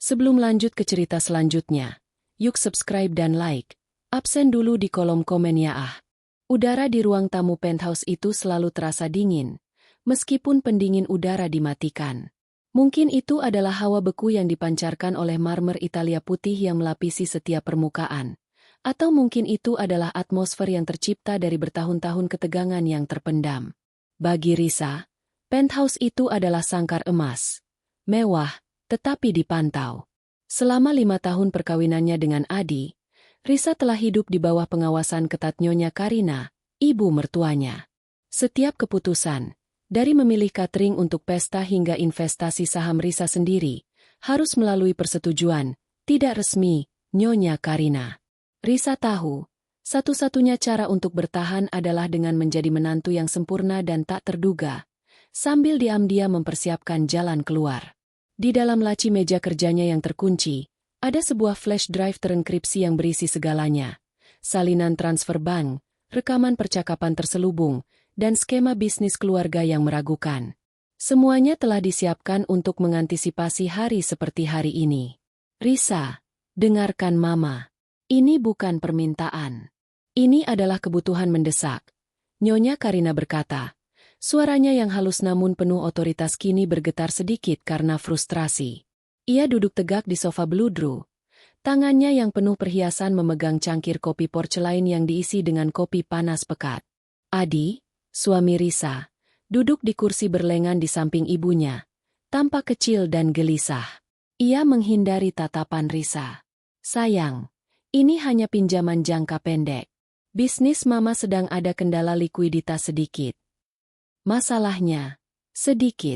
Sebelum lanjut ke cerita selanjutnya, yuk subscribe dan like. Absen dulu di kolom komen ya ah. Udara di ruang tamu penthouse itu selalu terasa dingin, meskipun pendingin udara dimatikan. Mungkin itu adalah hawa beku yang dipancarkan oleh marmer Italia putih yang melapisi setiap permukaan. Atau mungkin itu adalah atmosfer yang tercipta dari bertahun-tahun ketegangan yang terpendam. Bagi Risa, penthouse itu adalah sangkar emas. Mewah, tetapi dipantau. Selama 5 tahun perkawinannya dengan Adi, Risa telah hidup di bawah pengawasan ketat Nyonya Karina, ibu mertuanya. Setiap keputusan, dari memilih catering untuk pesta hingga investasi saham Risa sendiri, harus melalui persetujuan, tidak resmi, Nyonya Karina. Risa tahu, satu-satunya cara untuk bertahan adalah dengan menjadi menantu yang sempurna dan tak terduga, sambil diam-diam mempersiapkan jalan keluar. Di dalam laci meja kerjanya yang terkunci, ada sebuah flash drive terenkripsi yang berisi segalanya. Salinan transfer bank, rekaman percakapan terselubung, dan skema bisnis keluarga yang meragukan. Semuanya telah disiapkan untuk mengantisipasi hari seperti hari ini. Risa, dengarkan Mama. Ini bukan permintaan. Ini adalah kebutuhan mendesak. Nyonya Karina berkata. Suaranya yang halus namun penuh otoritas kini bergetar sedikit karena frustrasi. Ia duduk tegak di sofa beludru. Tangannya yang penuh perhiasan memegang cangkir kopi porcelain yang diisi dengan kopi panas pekat. Adi, suami Risa, duduk di kursi berlengan di samping ibunya, tampak kecil dan gelisah. Ia menghindari tatapan Risa. Sayang, ini hanya pinjaman jangka pendek. Bisnis Mama sedang ada kendala likuiditas sedikit. Masalahnya, sedikit.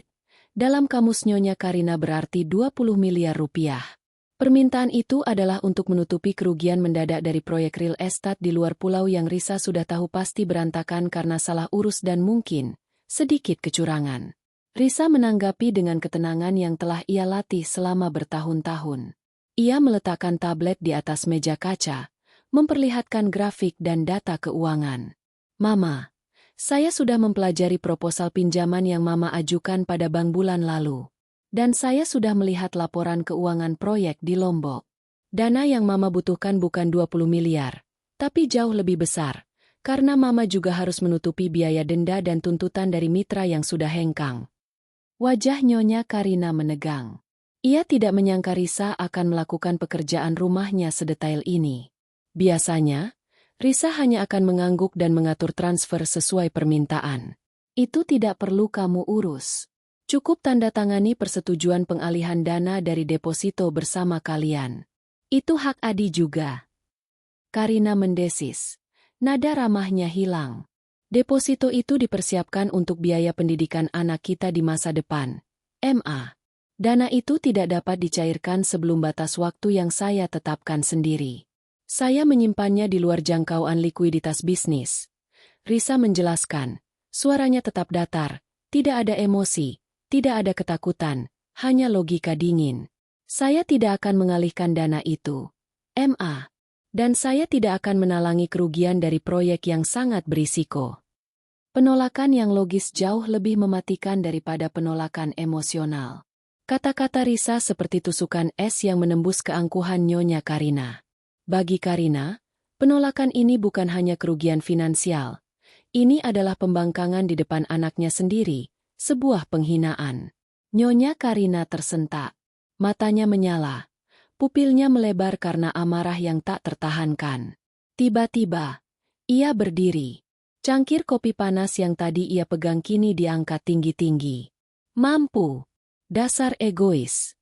Dalam kamus Nyonya Karina berarti 20 miliar rupiah. Permintaan itu adalah untuk menutupi kerugian mendadak dari proyek real estate di luar pulau yang Risa sudah tahu pasti berantakan karena salah urus dan mungkin sedikit kecurangan. Risa menanggapi dengan ketenangan yang telah ia latih selama bertahun-tahun. Ia meletakkan tablet di atas meja kaca, memperlihatkan grafik dan data keuangan. Mama, saya sudah mempelajari proposal pinjaman yang Mama ajukan pada bank bulan lalu. Dan saya sudah melihat laporan keuangan proyek di Lombok. Dana yang Mama butuhkan bukan 20 miliar, tapi jauh lebih besar, karena Mama juga harus menutupi biaya denda dan tuntutan dari mitra yang sudah hengkang. Wajah Nyonya Karina menegang. Ia tidak menyangka Risa akan melakukan pekerjaan rumahnya sedetail ini. Biasanya, Risa hanya akan mengangguk dan mengatur transfer sesuai permintaan. Itu tidak perlu kamu urus. Cukup tanda tangani persetujuan pengalihan dana dari deposito bersama kalian. Itu hak Adi juga. Karina mendesis. Nada ramahnya hilang. Deposito itu dipersiapkan untuk biaya pendidikan anak kita di masa depan. MA. Dana itu tidak dapat dicairkan sebelum batas waktu yang saya tetapkan sendiri. Saya menyimpannya di luar jangkauan likuiditas bisnis. Risa menjelaskan. Suaranya tetap datar, tidak ada emosi. Tidak ada ketakutan, hanya logika dingin. Saya tidak akan mengalihkan dana itu. MA. Dan saya tidak akan menalangi kerugian dari proyek yang sangat berisiko. Penolakan yang logis jauh lebih mematikan daripada penolakan emosional. Kata-kata Risa seperti tusukan es yang menembus keangkuhan Nyonya Karina. Bagi Karina, penolakan ini bukan hanya kerugian finansial. Ini adalah pembangkangan di depan anaknya sendiri. Sebuah penghinaan. Nyonya Karina tersentak. Matanya menyala. Pupilnya melebar karena amarah yang tak tertahankan. Tiba-tiba, ia berdiri. Cangkir kopi panas yang tadi ia pegang kini diangkat tinggi-tinggi. Mampu. Dasar egois.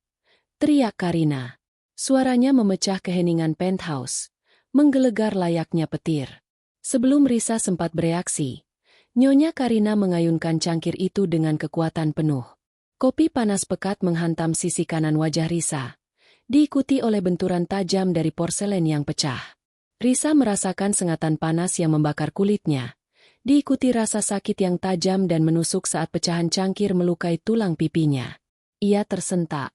Teriak Karina. Suaranya memecah keheningan penthouse. Menggelegar layaknya petir. Sebelum Risa sempat bereaksi, Nyonya Karina mengayunkan cangkir itu dengan kekuatan penuh. Kopi panas pekat menghantam sisi kanan wajah Risa, diikuti oleh benturan tajam dari porselen yang pecah. Risa merasakan sengatan panas yang membakar kulitnya, diikuti rasa sakit yang tajam dan menusuk saat pecahan cangkir melukai tulang pipinya. Ia tersentak,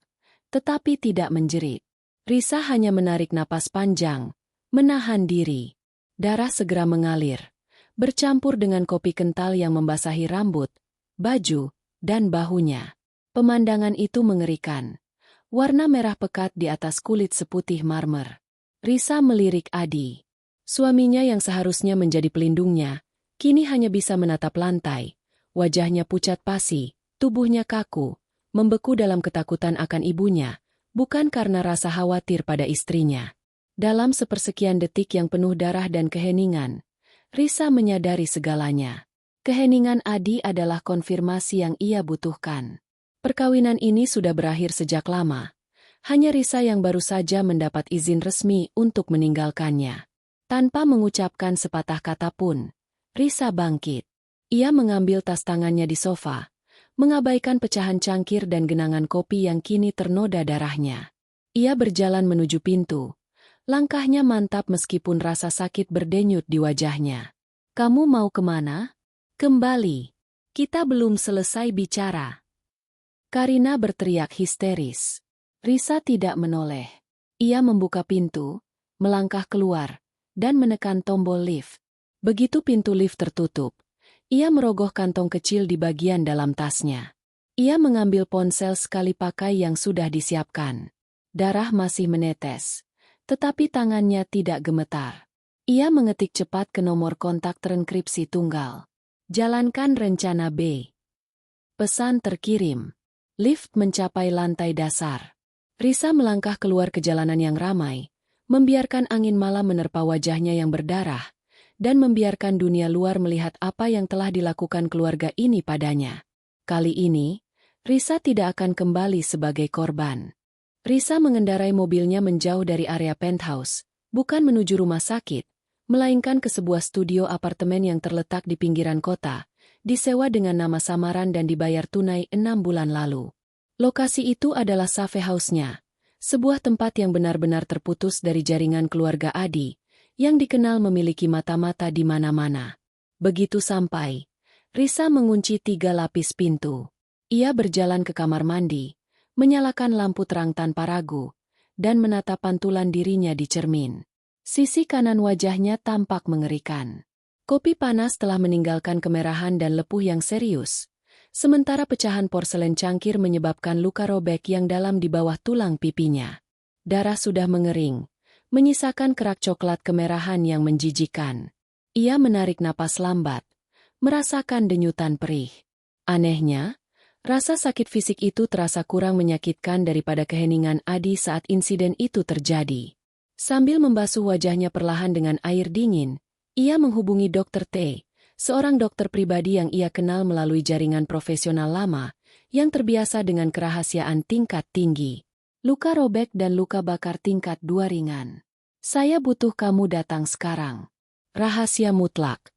tetapi tidak menjerit. Risa hanya menarik napas panjang, menahan diri. Darah segera mengalir. Bercampur dengan kopi kental yang membasahi rambut, baju, dan bahunya. Pemandangan itu mengerikan. warna merah pekat di atas kulit seputih marmer. Risa melirik Adi. Suaminya yang seharusnya menjadi pelindungnya, kini hanya bisa menatap lantai. Wajahnya pucat pasi, tubuhnya kaku, membeku dalam ketakutan akan ibunya, bukan karena rasa khawatir pada istrinya. Dalam sepersekian detik yang penuh darah dan keheningan, Risa menyadari segalanya. Keheningan Adi adalah konfirmasi yang ia butuhkan. Perkawinan ini sudah berakhir sejak lama. Hanya Risa yang baru saja mendapat izin resmi untuk meninggalkannya. Tanpa mengucapkan sepatah kata pun, Risa bangkit. Ia mengambil tas tangannya di sofa, mengabaikan pecahan cangkir dan genangan kopi yang kini ternoda darahnya. Ia berjalan menuju pintu. Langkahnya mantap meskipun rasa sakit berdenyut di wajahnya. "Kamu mau kemana?" "Kembali. Kita belum selesai bicara." Karina berteriak histeris. Risa tidak menoleh. Ia membuka pintu, melangkah keluar, dan menekan tombol lift. Begitu pintu lift tertutup, ia merogoh kantong kecil di bagian dalam tasnya. Ia mengambil ponsel sekali pakai yang sudah disiapkan. Darah masih menetes, tetapi tangannya tidak gemetar. Ia mengetik cepat ke nomor kontak terenkripsi tunggal. "Jalankan rencana B." Pesan terkirim. Lift mencapai lantai dasar. Risa melangkah keluar ke jalanan yang ramai, membiarkan angin malam menerpa wajahnya yang berdarah, dan membiarkan dunia luar melihat apa yang telah dilakukan keluarga ini padanya. Kali ini, Risa tidak akan kembali sebagai korban. Risa mengendarai mobilnya menjauh dari area penthouse, bukan menuju rumah sakit, melainkan ke sebuah studio apartemen yang terletak di pinggiran kota, disewa dengan nama samaran dan dibayar tunai 6 bulan lalu. Lokasi itu adalah Safe House-nya, sebuah tempat yang benar-benar terputus dari jaringan keluarga Adi, yang dikenal memiliki mata-mata di mana-mana. Begitu sampai, Risa mengunci 3 lapis pintu. Ia berjalan ke kamar mandi, menyalakan lampu terang tanpa ragu, dan menatap pantulan dirinya di cermin. Sisi kanan wajahnya tampak mengerikan. Kopi panas telah meninggalkan kemerahan dan lepuh yang serius, sementara pecahan porselen cangkir menyebabkan luka robek yang dalam di bawah tulang pipinya. Darah sudah mengering, menyisakan kerak coklat kemerahan yang menjijikkan. Ia menarik napas lambat, merasakan denyutan perih. Anehnya, rasa sakit fisik itu terasa kurang menyakitkan daripada keheningan Adi saat insiden itu terjadi. Sambil membasuh wajahnya perlahan dengan air dingin, ia menghubungi Dr. T, seorang dokter pribadi yang ia kenal melalui jaringan profesional lama, yang terbiasa dengan kerahasiaan tingkat tinggi. "Luka robek dan luka bakar tingkat 2 ringan. Saya butuh kamu datang sekarang." "Rahasia mutlak,"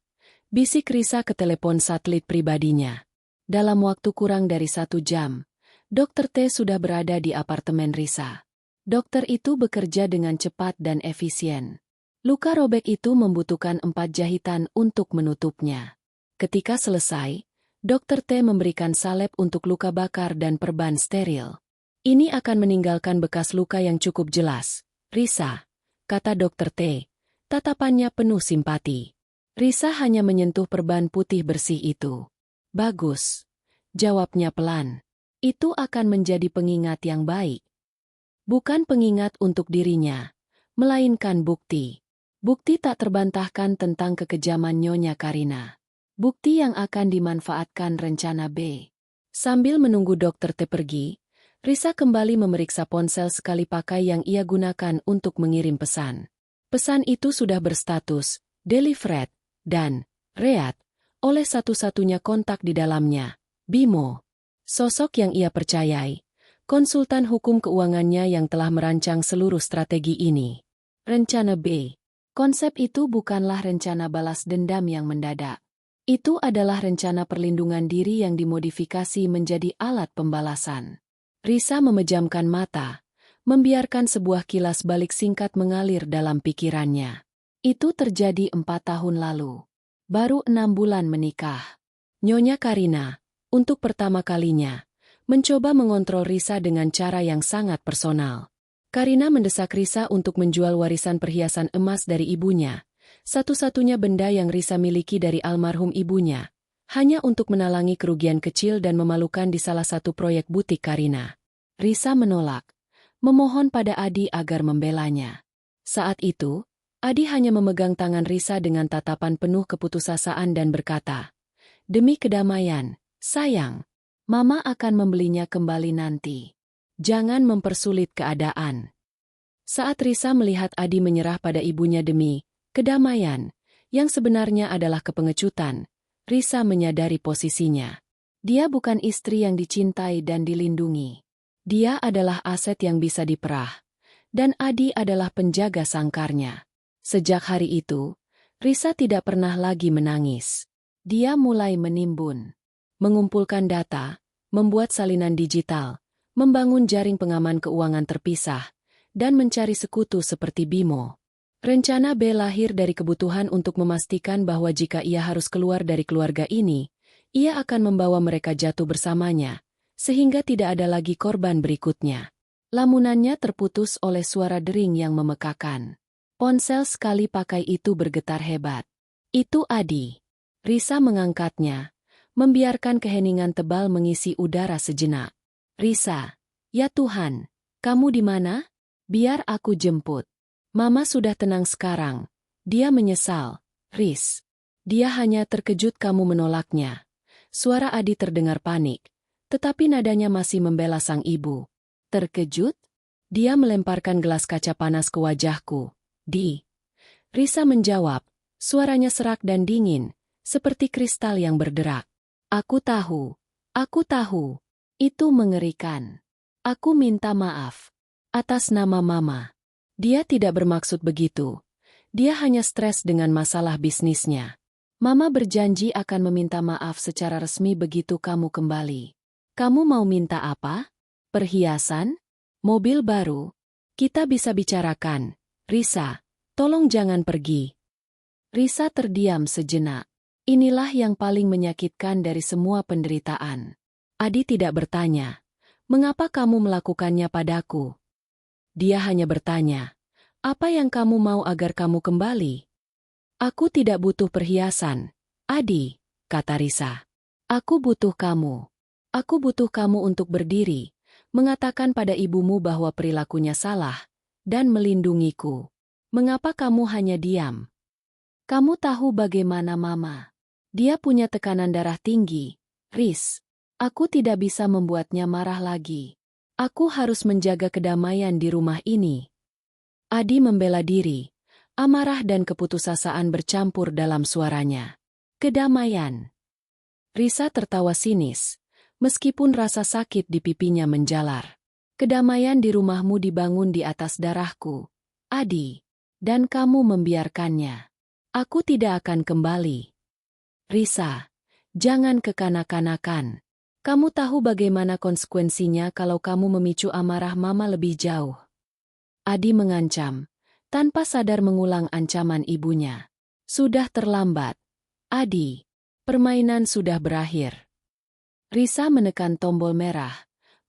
bisik Risa ke telepon satelit pribadinya. Dalam waktu kurang dari 1 jam, Dr. T sudah berada di apartemen Risa. Dokter itu bekerja dengan cepat dan efisien. Luka robek itu membutuhkan 4 jahitan untuk menutupnya. Ketika selesai, Dr. T memberikan salep untuk luka bakar dan perban steril. "Ini akan meninggalkan bekas luka yang cukup jelas, Risa," kata Dr. T. Tatapannya penuh simpati. Risa hanya menyentuh perban putih bersih itu. "Bagus," jawabnya pelan. "Itu akan menjadi pengingat yang baik. Bukan pengingat untuk dirinya, melainkan bukti. Bukti tak terbantahkan tentang kekejaman Nyonya Karina. Bukti yang akan dimanfaatkan rencana B." Sambil menunggu Dr. T pergi, Risa kembali memeriksa ponsel sekali pakai yang ia gunakan untuk mengirim pesan. Pesan itu sudah berstatus delivered dan read oleh satu-satunya kontak di dalamnya, Bimo. Sosok yang ia percayai, konsultan hukum keuangannya yang telah merancang seluruh strategi ini. Rencana B. Konsep itu bukanlah rencana balas dendam yang mendadak. Itu adalah rencana perlindungan diri yang dimodifikasi menjadi alat pembalasan. Risa memejamkan mata, membiarkan sebuah kilas balik singkat mengalir dalam pikirannya. Itu terjadi 4 tahun lalu. Baru 6 bulan menikah. Nyonya Karina, untuk pertama kalinya, mencoba mengontrol Risa dengan cara yang sangat personal. Karina mendesak Risa untuk menjual warisan perhiasan emas dari ibunya, satu-satunya benda yang Risa miliki dari almarhum ibunya, hanya untuk menalangi kerugian kecil dan memalukan di salah satu proyek butik Karina. Risa menolak, memohon pada Adi agar membelanya. Saat itu, Adi hanya memegang tangan Risa dengan tatapan penuh keputusasaan dan berkata, "Demi kedamaian, sayang, Mama akan membelinya kembali nanti. Jangan mempersulit keadaan." Saat Risa melihat Adi menyerah pada ibunya demi kedamaian, yang sebenarnya adalah kepengecutan, Risa menyadari posisinya. Dia bukan istri yang dicintai dan dilindungi. Dia adalah aset yang bisa diperah, dan Adi adalah penjaga sangkarnya. Sejak hari itu, Risa tidak pernah lagi menangis. Dia mulai menimbun, mengumpulkan data, membuat salinan digital, membangun jaring pengaman keuangan terpisah, dan mencari sekutu seperti Bimo. Rencana B lahir dari kebutuhan untuk memastikan bahwa jika ia harus keluar dari keluarga ini, ia akan membawa mereka jatuh bersamanya, sehingga tidak ada lagi korban berikutnya. Lamunannya terputus oleh suara dering yang memekakan. Ponsel sekali pakai itu bergetar hebat. Itu Adi. Risa mengangkatnya, membiarkan keheningan tebal mengisi udara sejenak. "Risa, ya Tuhan, kamu di mana? Biar aku jemput." "Mama sudah tenang sekarang." Dia menyesal. "Riz, dia hanya terkejut kamu menolaknya." Suara Adi terdengar panik, tetapi nadanya masih membela sang ibu. "Terkejut?" Dia melemparkan gelas kaca panas ke wajahku. "Di." Risa menjawab, suaranya serak dan dingin, seperti kristal yang berderak. Aku tahu. Itu mengerikan. Aku minta maaf. Atas nama Mama." Dia tidak bermaksud begitu. Dia hanya stres dengan masalah bisnisnya. "Mama berjanji akan meminta maaf secara resmi begitu kamu kembali." "Kamu mau minta apa? Perhiasan? Mobil baru? Kita bisa bicarakan." "Risa, tolong jangan pergi." Risa terdiam sejenak. Inilah yang paling menyakitkan dari semua penderitaan. Adi tidak bertanya, "Mengapa kamu melakukannya padaku?" Dia hanya bertanya, "Apa yang kamu mau agar kamu kembali?" "Aku tidak butuh perhiasan, Adi," kata Risa. "Aku butuh kamu. Aku butuh kamu untuk berdiri, mengatakan pada ibumu bahwa perilakunya salah, dan melindungiku. Mengapa kamu hanya diam? Kamu tahu bagaimana Mama? Dia punya tekanan darah tinggi, Riz. Aku tidak bisa membuatnya marah lagi. Aku harus menjaga kedamaian di rumah ini." Adi membela diri. Amarah dan keputusasaan bercampur dalam suaranya. "Kedamaian." Risa tertawa sinis, meskipun rasa sakit di pipinya menjalar. "Kedamaian di rumahmu dibangun di atas darahku, Adi. Dan kamu membiarkannya. Aku tidak akan kembali." "Risa, jangan kekanak-kanakan. Kamu tahu bagaimana konsekuensinya kalau kamu memicu amarah Mama lebih jauh." Adi mengancam, tanpa sadar mengulang ancaman ibunya. "Sudah terlambat, Adi. Permainan sudah berakhir." Risa menekan tombol merah,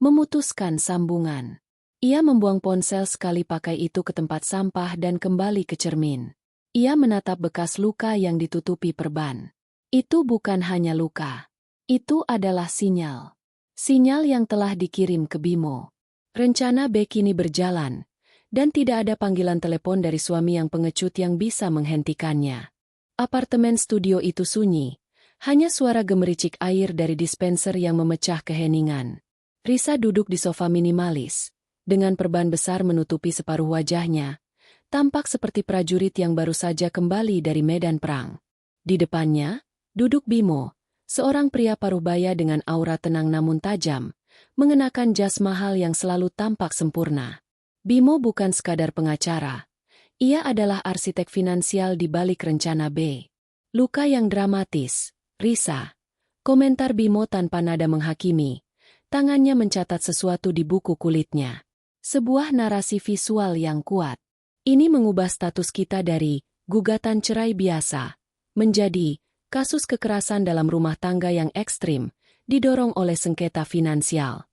memutuskan sambungan. Ia membuang ponsel sekali pakai itu ke tempat sampah dan kembali ke cermin. Ia menatap bekas luka yang ditutupi perban. Itu bukan hanya luka. Itu adalah sinyal. Sinyal yang telah dikirim ke Bimo. Rencana B kini berjalan, dan tidak ada panggilan telepon dari suami yang pengecut yang bisa menghentikannya. Apartemen studio itu sunyi, hanya suara gemericik air dari dispenser yang memecah keheningan. Risa duduk di sofa minimalis, dengan perban besar menutupi separuh wajahnya, tampak seperti prajurit yang baru saja kembali dari medan perang. Di depannya, duduk Bimo, seorang pria paruhbaya dengan aura tenang namun tajam, mengenakan jas mahal yang selalu tampak sempurna. Bimo bukan sekadar pengacara. Ia adalah arsitek finansial di balik rencana B. "Luka yang dramatis, Risa." Komentar Bimo tanpa nada menghakimi. Tangannya mencatat sesuatu di buku kulitnya. Sebuah narasi visual yang kuat. Ini mengubah status kita dari gugatan cerai biasa menjadi kasus kekerasan dalam rumah tangga yang ekstrim, didorong oleh sengketa finansial.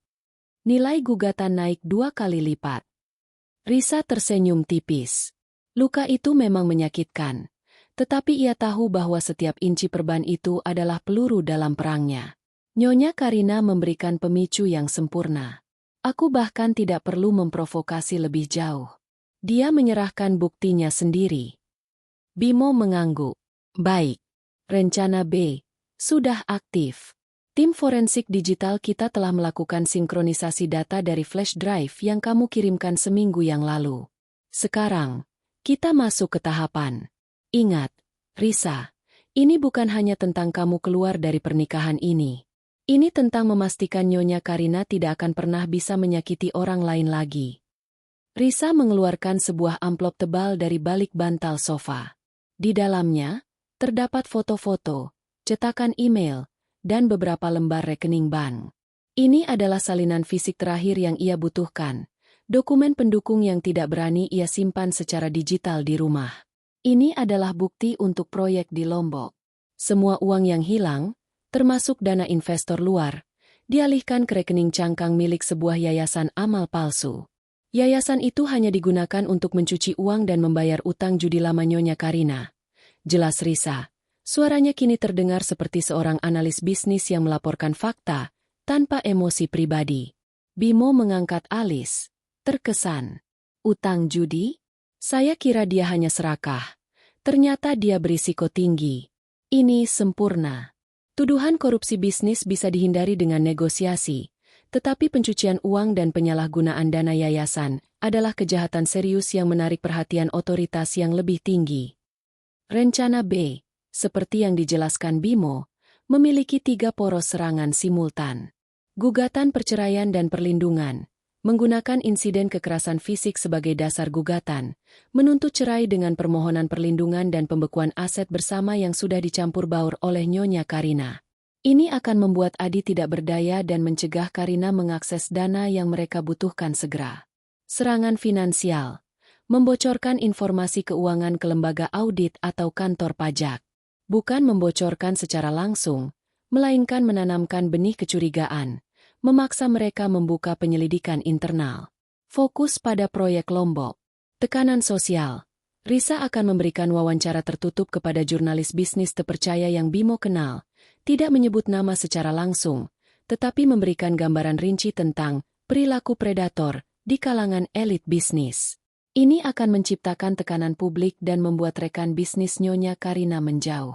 Nilai gugatan naik 2 kali lipat. Risa tersenyum tipis. Luka itu memang menyakitkan, tetapi ia tahu bahwa setiap inci perban itu adalah peluru dalam perangnya. Nyonya Karina memberikan pemicu yang sempurna. Aku bahkan tidak perlu memprovokasi lebih jauh. Dia menyerahkan buktinya sendiri. Bimo mengangguk. Baik. Rencana B sudah aktif. Tim forensik digital kita telah melakukan sinkronisasi data dari flash drive yang kamu kirimkan seminggu yang lalu. Sekarang, kita masuk ke tahapan. Ingat, Risa, ini bukan hanya tentang kamu keluar dari pernikahan ini. Ini tentang memastikan Nyonya Karina tidak akan pernah bisa menyakiti orang lain lagi. Risa mengeluarkan sebuah amplop tebal dari balik bantal sofa. Di dalamnya, terdapat foto-foto, cetakan email, dan beberapa lembar rekening bank. Ini adalah salinan fisik terakhir yang ia butuhkan, dokumen pendukung yang tidak berani ia simpan secara digital di rumah. Ini adalah bukti untuk proyek di Lombok. Semua uang yang hilang, termasuk dana investor luar, dialihkan ke rekening cangkang milik sebuah yayasan amal palsu. Yayasan itu hanya digunakan untuk mencuci uang dan membayar utang judi lama Nyonya Karina. Jelas Risa. Suaranya kini terdengar seperti seorang analis bisnis yang melaporkan fakta, tanpa emosi pribadi. Bimo mengangkat alis. Terkesan. Utang judi? Saya kira dia hanya serakah. Ternyata dia berisiko tinggi. Ini sempurna. Tuduhan korupsi bisnis bisa dihindari dengan negosiasi, tetapi pencucian uang dan penyalahgunaan dana yayasan adalah kejahatan serius yang menarik perhatian otoritas yang lebih tinggi. Rencana B, seperti yang dijelaskan Bimo, memiliki 3 poros serangan simultan. Gugatan perceraian dan perlindungan, menggunakan insiden kekerasan fisik sebagai dasar gugatan, menuntut cerai dengan permohonan perlindungan dan pembekuan aset bersama yang sudah dicampur baur oleh Nyonya Karina. Ini akan membuat Adi tidak berdaya dan mencegah Karina mengakses dana yang mereka butuhkan segera. Serangan finansial, membocorkan informasi keuangan ke lembaga audit atau kantor pajak. Bukan membocorkan secara langsung, melainkan menanamkan benih kecurigaan, memaksa mereka membuka penyelidikan internal. Fokus pada proyek Lombok. Tekanan sosial. Risa akan memberikan wawancara tertutup kepada jurnalis bisnis terpercaya yang Bimo kenal, tidak menyebut nama secara langsung, tetapi memberikan gambaran rinci tentang perilaku predator di kalangan elit bisnis. Ini akan menciptakan tekanan publik dan membuat rekan bisnis Nyonya Karina menjauh.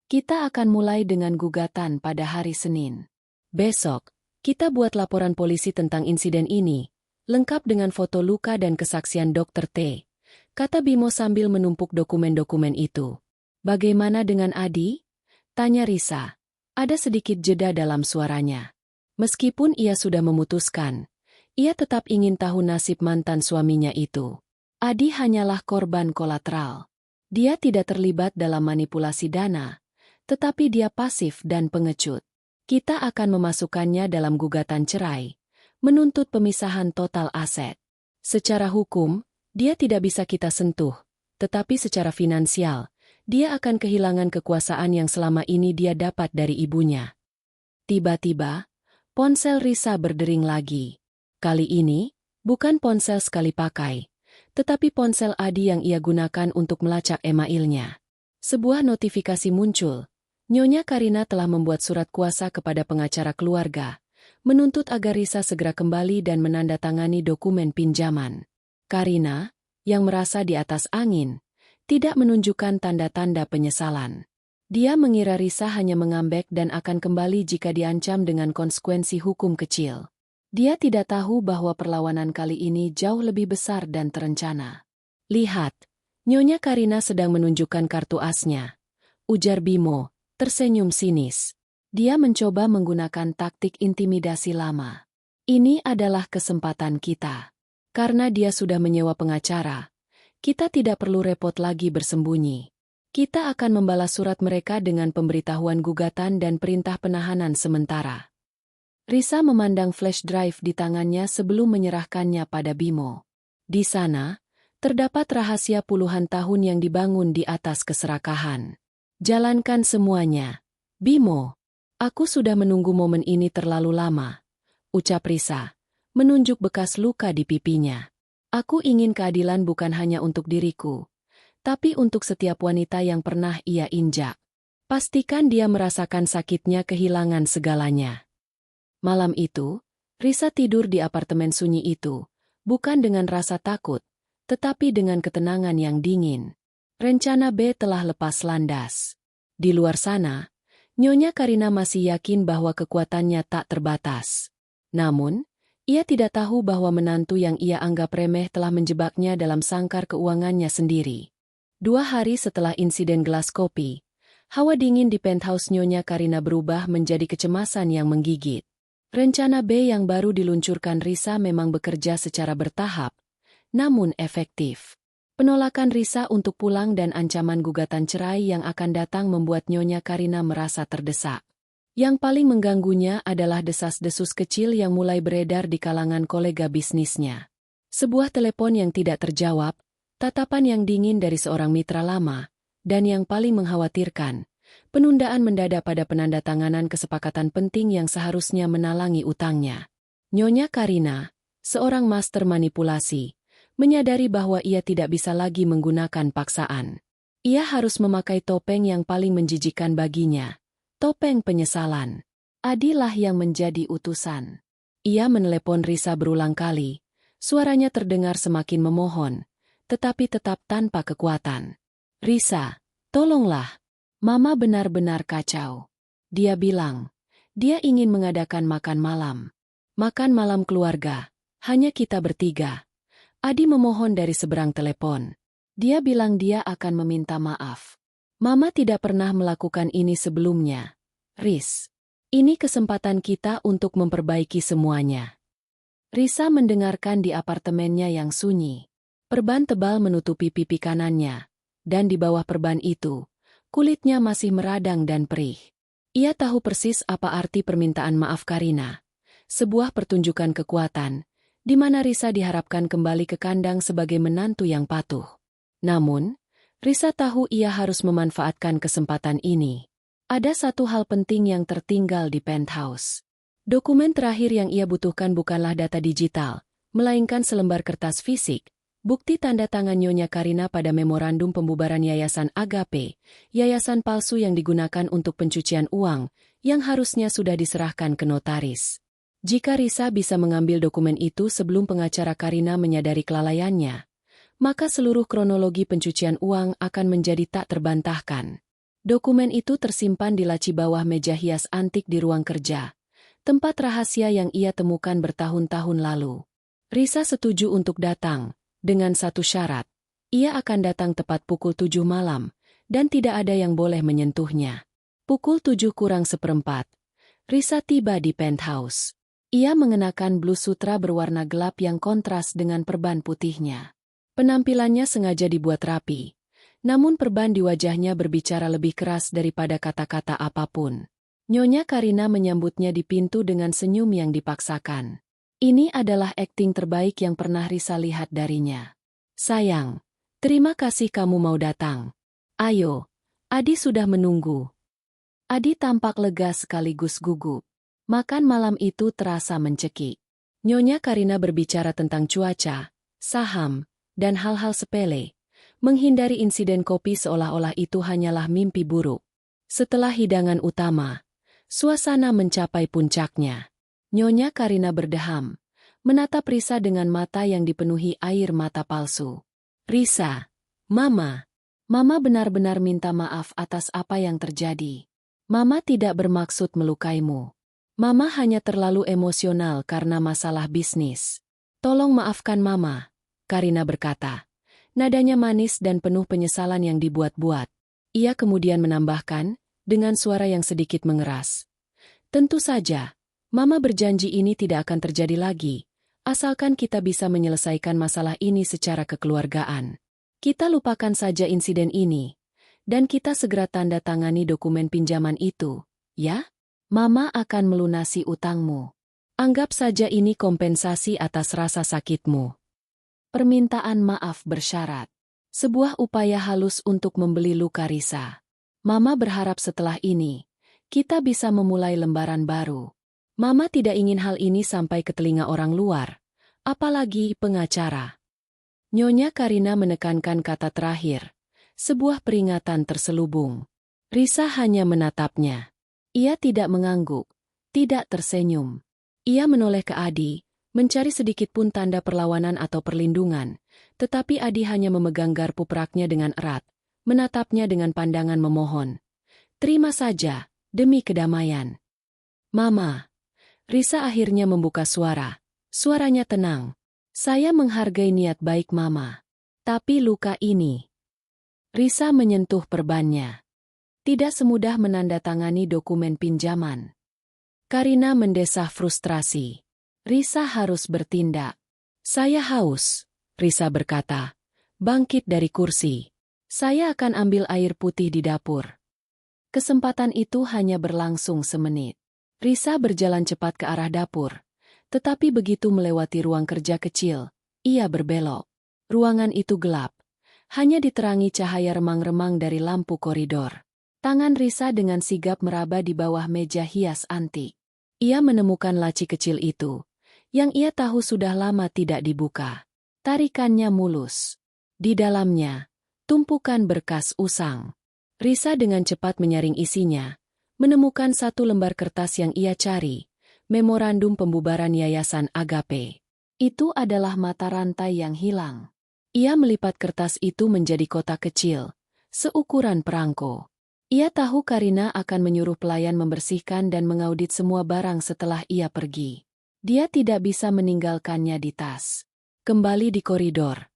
Kita akan mulai dengan gugatan pada hari Senin. Besok, kita buat laporan polisi tentang insiden ini, lengkap dengan foto luka dan kesaksian Dr. T, kata Bimo sambil menumpuk dokumen-dokumen itu. Bagaimana dengan Adi? Tanya Risa. Ada sedikit jeda dalam suaranya. Meskipun ia sudah memutuskan, ia tetap ingin tahu nasib mantan suaminya itu. Adi hanyalah korban kolateral. Dia tidak terlibat dalam manipulasi dana, tetapi dia pasif dan pengecut. Kita akan memasukkannya dalam gugatan cerai, menuntut pemisahan total aset. Secara hukum, dia tidak bisa kita sentuh, tetapi secara finansial, dia akan kehilangan kekuasaan yang selama ini dia dapat dari ibunya. Tiba-tiba, ponsel Risa berdering lagi. Kali ini, bukan ponsel sekali pakai, tetapi ponsel Adi yang ia gunakan untuk melacak emailnya. Sebuah notifikasi muncul. Nyonya Karina telah membuat surat kuasa kepada pengacara keluarga, menuntut agar Risa segera kembali dan menandatangani dokumen pinjaman. Karina, yang merasa di atas angin, tidak menunjukkan tanda-tanda penyesalan. Dia mengira Risa hanya mengambek dan akan kembali jika diancam dengan konsekuensi hukum kecil. Dia tidak tahu bahwa perlawanan kali ini jauh lebih besar dan terencana. Lihat, Nyonya Karina sedang menunjukkan kartu asnya, ujar Bimo, tersenyum sinis. Dia mencoba menggunakan taktik intimidasi lama. Ini adalah kesempatan kita. Karena dia sudah menyewa pengacara, kita tidak perlu repot lagi bersembunyi. Kita akan membalas surat mereka dengan pemberitahuan gugatan dan perintah penahanan sementara. Risa memandang flash drive di tangannya sebelum menyerahkannya pada Bimo. Di sana, terdapat rahasia puluhan tahun yang dibangun di atas keserakahan. Jalankan semuanya. Bimo, aku sudah menunggu momen ini terlalu lama, ucap Risa, menunjuk bekas luka di pipinya. Aku ingin keadilan bukan hanya untuk diriku, tapi untuk setiap wanita yang pernah ia injak. Pastikan dia merasakan sakitnya kehilangan segalanya. Malam itu, Risa tidur di apartemen sunyi itu, bukan dengan rasa takut, tetapi dengan ketenangan yang dingin. Rencana B telah lepas landas. Di luar sana, Nyonya Karina masih yakin bahwa kekuatannya tak terbatas. Namun, ia tidak tahu bahwa menantu yang ia anggap remeh telah menjebaknya dalam sangkar keuangannya sendiri. 2 hari setelah insiden gelas kopi, hawa dingin di penthouse Nyonya Karina berubah menjadi kecemasan yang menggigit. Rencana B yang baru diluncurkan Risa memang bekerja secara bertahap, namun efektif. Penolakan Risa untuk pulang dan ancaman gugatan cerai yang akan datang membuat Nyonya Karina merasa terdesak. Yang paling mengganggunya adalah desas-desus kecil yang mulai beredar di kalangan kolega bisnisnya. Sebuah telepon yang tidak terjawab, tatapan yang dingin dari seorang mitra lama, dan yang paling mengkhawatirkan, penundaan mendadak pada penandatanganan kesepakatan penting yang seharusnya menalangi utangnya. Nyonya Karina, seorang master manipulasi, menyadari bahwa ia tidak bisa lagi menggunakan paksaan. Ia harus memakai topeng yang paling menjijikan baginya, topeng penyesalan. Adilah yang menjadi utusan. Ia menelepon Risa berulang kali, suaranya terdengar semakin memohon, tetapi tetap tanpa kekuatan. Risa, tolonglah. Mama benar-benar kacau. Dia bilang, dia ingin mengadakan makan malam. Makan malam keluarga, hanya kita bertiga. Adi memohon dari seberang telepon. Dia bilang dia akan meminta maaf. Mama tidak pernah melakukan ini sebelumnya. Riz, ini kesempatan kita untuk memperbaiki semuanya. Risa mendengarkan di apartemennya yang sunyi. Perban tebal menutupi pipi kanannya, dan di bawah perban itu, kulitnya masih meradang dan perih. Ia tahu persis apa arti permintaan maaf Karina. Sebuah pertunjukan kekuatan, di mana Risa diharapkan kembali ke kandang sebagai menantu yang patuh. Namun, Risa tahu ia harus memanfaatkan kesempatan ini. Ada satu hal penting yang tertinggal di penthouse. Dokumen terakhir yang ia butuhkan bukanlah data digital, melainkan selembar kertas fisik, bukti tanda tangan Nyonya Karina pada memorandum pembubaran Yayasan Agape, yayasan palsu yang digunakan untuk pencucian uang, yang harusnya sudah diserahkan ke notaris. Jika Risa bisa mengambil dokumen itu sebelum pengacara Karina menyadari kelalaiannya, maka seluruh kronologi pencucian uang akan menjadi tak terbantahkan. Dokumen itu tersimpan di laci bawah meja hias antik di ruang kerja, tempat rahasia yang ia temukan bertahun-tahun lalu. Risa setuju untuk datang, dengan satu syarat. Ia akan datang tepat pukul 7 malam, dan tidak ada yang boleh menyentuhnya. Pukul 7:04, Risa tiba di penthouse. Ia mengenakan blus sutra berwarna gelap yang kontras dengan perban putihnya. Penampilannya sengaja dibuat rapi, namun perban di wajahnya berbicara lebih keras daripada kata-kata apapun. Nyonya Karina menyambutnya di pintu dengan senyum yang dipaksakan. Ini adalah akting terbaik yang pernah Risa lihat darinya. Sayang, terima kasih kamu mau datang. Ayo, Adi sudah menunggu. Adi tampak lega sekaligus gugup. Makan malam itu terasa mencekik. Nyonya Karina berbicara tentang cuaca, saham, dan hal-hal sepele, menghindari insiden kopi seolah-olah itu hanyalah mimpi buruk. Setelah hidangan utama, suasana mencapai puncaknya. Nyonya Karina berdeham, menatap Risa dengan mata yang dipenuhi air mata palsu. Risa, Mama benar-benar minta maaf atas apa yang terjadi. Mama tidak bermaksud melukaimu. Mama hanya terlalu emosional karena masalah bisnis. Tolong maafkan Mama, Karina berkata. Nadanya manis dan penuh penyesalan yang dibuat-buat. Ia kemudian menambahkan, dengan suara yang sedikit mengeras. Tentu saja, Mama berjanji ini tidak akan terjadi lagi, asalkan kita bisa menyelesaikan masalah ini secara kekeluargaan. Kita lupakan saja insiden ini, dan kita segera tanda tangani dokumen pinjaman itu, ya? Mama akan melunasi utangmu. Anggap saja ini kompensasi atas rasa sakitmu. Permintaan maaf bersyarat. Sebuah upaya halus untuk membeli luka Risa. Mama berharap setelah ini, kita bisa memulai lembaran baru. Mama tidak ingin hal ini sampai ke telinga orang luar, apalagi pengacara. Nyonya Karina menekankan kata terakhir. Sebuah peringatan terselubung. Risa hanya menatapnya. Ia tidak mengangguk, tidak tersenyum. Ia menoleh ke Adi, mencari sedikit pun tanda perlawanan atau perlindungan, tetapi Adi hanya memegang garpu peraknya dengan erat, menatapnya dengan pandangan memohon. Terima saja, demi kedamaian. Mama. Risa akhirnya membuka suara. Suaranya tenang. Saya menghargai niat baik Mama. Tapi luka ini. Risa menyentuh perbannya. Tidak semudah menandatangani dokumen pinjaman. Karina mendesah frustrasi. Risa harus bertindak. Saya haus, Risa berkata. Bangkit dari kursi. Saya akan ambil air putih di dapur. Kesempatan itu hanya berlangsung semenit. Risa berjalan cepat ke arah dapur. Tetapi begitu melewati ruang kerja kecil, ia berbelok. Ruangan itu gelap. Hanya diterangi cahaya remang-remang dari lampu koridor. Tangan Risa dengan sigap meraba di bawah meja hias antik. Ia menemukan laci kecil itu, yang ia tahu sudah lama tidak dibuka. Tarikannya mulus. Di dalamnya, tumpukan berkas usang. Risa dengan cepat menyaring isinya, menemukan satu lembar kertas yang ia cari, memorandum pembubaran Yayasan Agape. Itu adalah mata rantai yang hilang. Ia melipat kertas itu menjadi kotak kecil, seukuran perangko. Ia tahu Karina akan menyuruh pelayan membersihkan dan mengaudit semua barang setelah ia pergi. Dia tidak bisa meninggalkannya di tas. Kembali di koridor,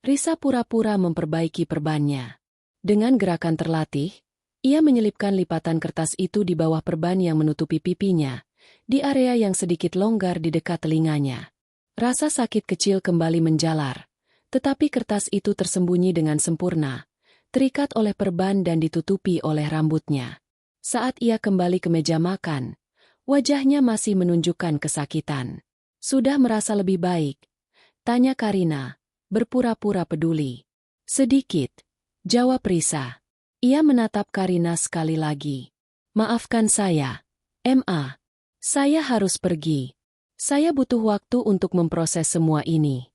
Risa pura-pura memperbaiki perbannya. Dengan gerakan terlatih, ia menyelipkan lipatan kertas itu di bawah perban yang menutupi pipinya, di area yang sedikit longgar di dekat telinganya. Rasa sakit kecil kembali menjalar, tetapi kertas itu tersembunyi dengan sempurna, terikat oleh perban dan ditutupi oleh rambutnya. Saat ia kembali ke meja makan, wajahnya masih menunjukkan kesakitan. Sudah merasa lebih baik? Tanya Karina, berpura-pura peduli. Sedikit, jawab Risa. Ia menatap Karina sekali lagi. Maafkan saya, Ma. Saya harus pergi. Saya butuh waktu untuk memproses semua ini.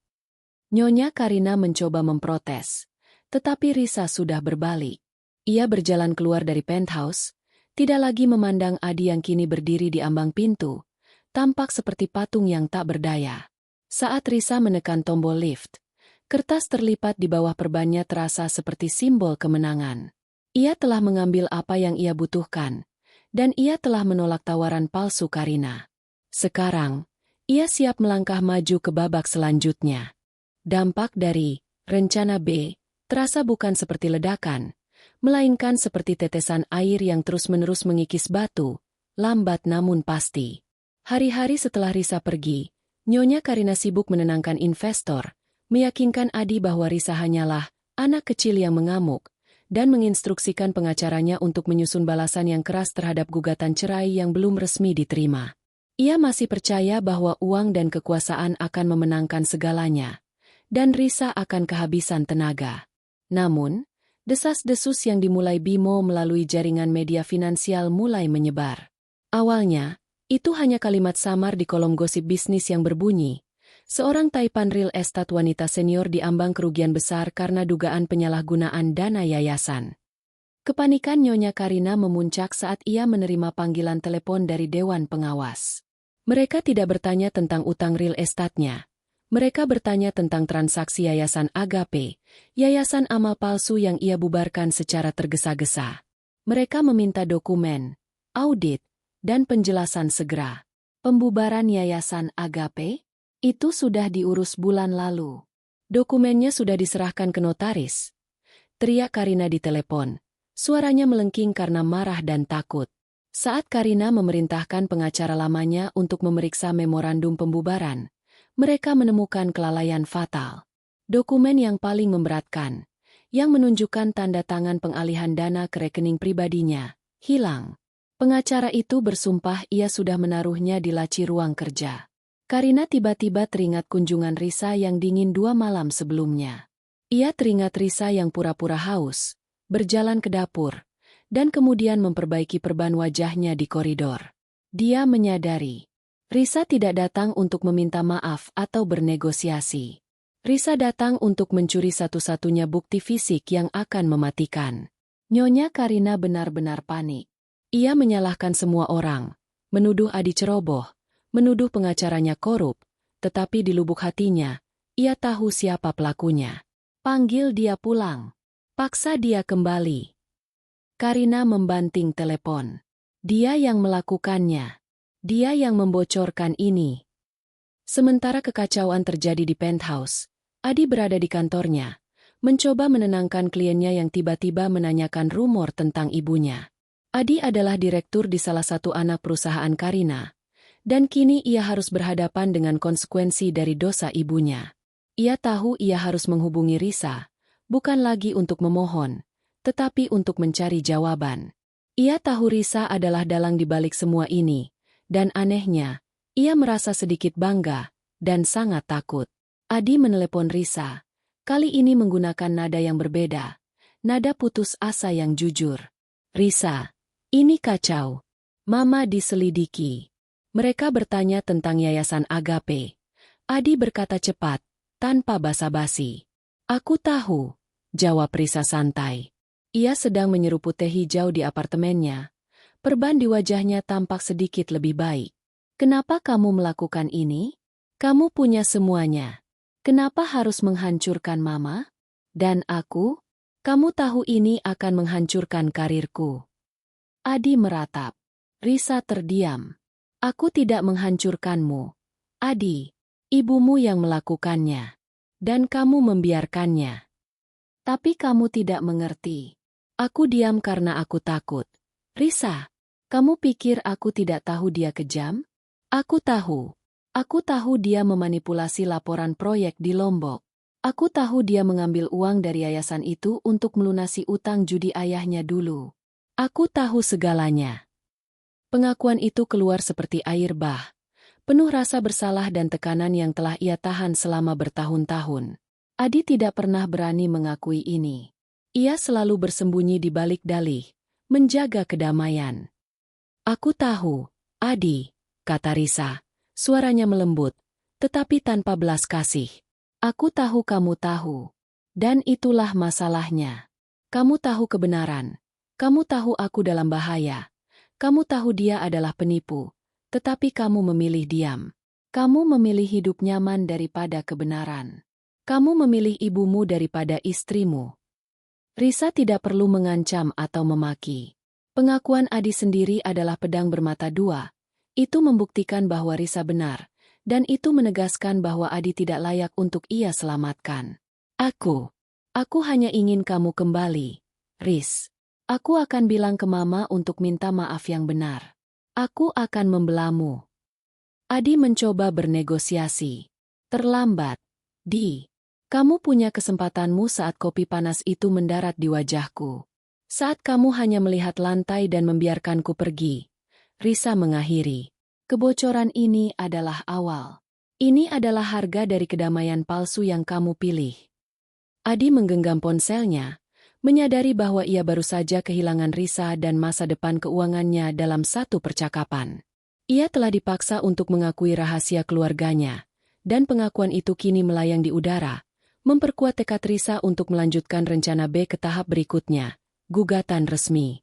Nyonya Karina mencoba memprotes. Tetapi Risa sudah berbalik. Ia berjalan keluar dari penthouse, tidak lagi memandang Adi yang kini berdiri di ambang pintu, tampak seperti patung yang tak berdaya. Saat Risa menekan tombol lift, kertas terlipat di bawah perbannya terasa seperti simbol kemenangan. Ia telah mengambil apa yang ia butuhkan, dan ia telah menolak tawaran palsu Karina. Sekarang, ia siap melangkah maju ke babak selanjutnya. Dampak dari rencana B terasa bukan seperti ledakan, melainkan seperti tetesan air yang terus-menerus mengikis batu, lambat namun pasti. Hari-hari setelah Risa pergi, Nyonya Karina sibuk menenangkan investor, meyakinkan Adi bahwa Risa hanyalah anak kecil yang mengamuk, dan menginstruksikan pengacaranya untuk menyusun balasan yang keras terhadap gugatan cerai yang belum resmi diterima. Ia masih percaya bahwa uang dan kekuasaan akan memenangkan segalanya, dan Risa akan kehabisan tenaga. Namun, desas-desus yang dimulai Bimo melalui jaringan media finansial mulai menyebar. Awalnya, itu hanya kalimat samar di kolom gosip bisnis yang berbunyi, seorang taipan real estate wanita senior diambang kerugian besar karena dugaan penyalahgunaan dana yayasan. Kepanikan Nyonya Karina memuncak saat ia menerima panggilan telepon dari Dewan Pengawas. Mereka tidak bertanya tentang utang real estate-nya. Mereka bertanya tentang transaksi Yayasan Agape, yayasan amal palsu yang ia bubarkan secara tergesa-gesa. Mereka meminta dokumen, audit, dan penjelasan segera. Pembubaran Yayasan Agape? Itu sudah diurus bulan lalu. Dokumennya sudah diserahkan ke notaris. Teriak Karina di telepon. Suaranya melengking karena marah dan takut. Saat Karina memerintahkan pengacara lamanya untuk memeriksa memorandum pembubaran, mereka menemukan kelalaian fatal. Dokumen yang paling memberatkan, yang menunjukkan tanda tangan pengalihan dana ke rekening pribadinya, hilang. Pengacara itu bersumpah ia sudah menaruhnya di laci ruang kerja. Karina tiba-tiba teringat kunjungan Risa yang dingin 2 malam sebelumnya. Ia teringat Risa yang pura-pura haus, berjalan ke dapur, dan kemudian memperbaiki perban wajahnya di koridor. Dia menyadari, Risa tidak datang untuk meminta maaf atau bernegosiasi. Risa datang untuk mencuri satu-satunya bukti fisik yang akan mematikan. Nyonya Karina benar-benar panik. Ia menyalahkan semua orang, menuduh Adi ceroboh, menuduh pengacaranya korup, tetapi di lubuk hatinya, ia tahu siapa pelakunya. Panggil dia pulang. Paksa dia kembali. Karina membanting telepon. Dia yang melakukannya. Dia yang membocorkan ini. Sementara kekacauan terjadi di penthouse, Adi berada di kantornya, mencoba menenangkan kliennya yang tiba-tiba menanyakan rumor tentang ibunya. Adi adalah direktur di salah satu anak perusahaan Karina, dan kini ia harus berhadapan dengan konsekuensi dari dosa ibunya. Ia tahu ia harus menghubungi Risa, bukan lagi untuk memohon, tetapi untuk mencari jawaban. Ia tahu Risa adalah dalang di balik semua ini, dan anehnya, ia merasa sedikit bangga dan sangat takut. Adi menelepon Risa, kali ini menggunakan nada yang berbeda, nada putus asa yang jujur. Risa, ini kacau. Mama diselidiki. Mereka bertanya tentang Yayasan Agape. Adi berkata cepat, tanpa basa-basi. Aku tahu, jawab Risa santai. Ia sedang menyeruput teh hijau di apartemennya. Perban di wajahnya tampak sedikit lebih baik. Kenapa kamu melakukan ini? Kamu punya semuanya. Kenapa harus menghancurkan Mama? Dan aku? Kamu tahu ini akan menghancurkan karirku. Adi meratap. Risa terdiam. Aku tidak menghancurkanmu. Adi, ibumu yang melakukannya. Dan kamu membiarkannya. Tapi kamu tidak mengerti. Aku diam karena aku takut. Risa, kamu pikir aku tidak tahu dia kejam? Aku tahu. Aku tahu dia memanipulasi laporan proyek di Lombok. Aku tahu dia mengambil uang dari yayasan itu untuk melunasi utang judi ayahnya dulu. Aku tahu segalanya. Pengakuan itu keluar seperti air bah, penuh rasa bersalah dan tekanan yang telah ia tahan selama bertahun-tahun. Adi tidak pernah berani mengakui ini. Ia selalu bersembunyi di balik dalih, menjaga kedamaian. Aku tahu, Adi, kata Risa, suaranya melembut, tetapi tanpa belas kasih. Aku tahu kamu tahu. Dan itulah masalahnya. Kamu tahu kebenaran. Kamu tahu aku dalam bahaya. Kamu tahu dia adalah penipu. Tetapi kamu memilih diam. Kamu memilih hidup nyaman daripada kebenaran. Kamu memilih ibumu daripada istrimu. Risa tidak perlu mengancam atau memaki. Pengakuan Adi sendiri adalah pedang bermata dua. Itu membuktikan bahwa Risa benar, dan itu menegaskan bahwa Adi tidak layak untuk ia selamatkan. Aku hanya ingin kamu kembali, Riz. Aku akan bilang ke Mama untuk minta maaf yang benar. Aku akan membelamu. Adi mencoba bernegosiasi. Terlambat, Di. Kamu punya kesempatanmu saat kopi panas itu mendarat di wajahku. Saat kamu hanya melihat lantai dan membiarkanku pergi. Risa mengakhiri. Kebocoran ini adalah awal. Ini adalah harga dari kedamaian palsu yang kamu pilih. Adi menggenggam ponselnya, menyadari bahwa ia baru saja kehilangan Risa dan masa depan keuangannya dalam satu percakapan. Ia telah dipaksa untuk mengakui rahasia keluarganya, dan pengakuan itu kini melayang di udara, memperkuat tekad Risa untuk melanjutkan rencana B ke tahap berikutnya, gugatan resmi.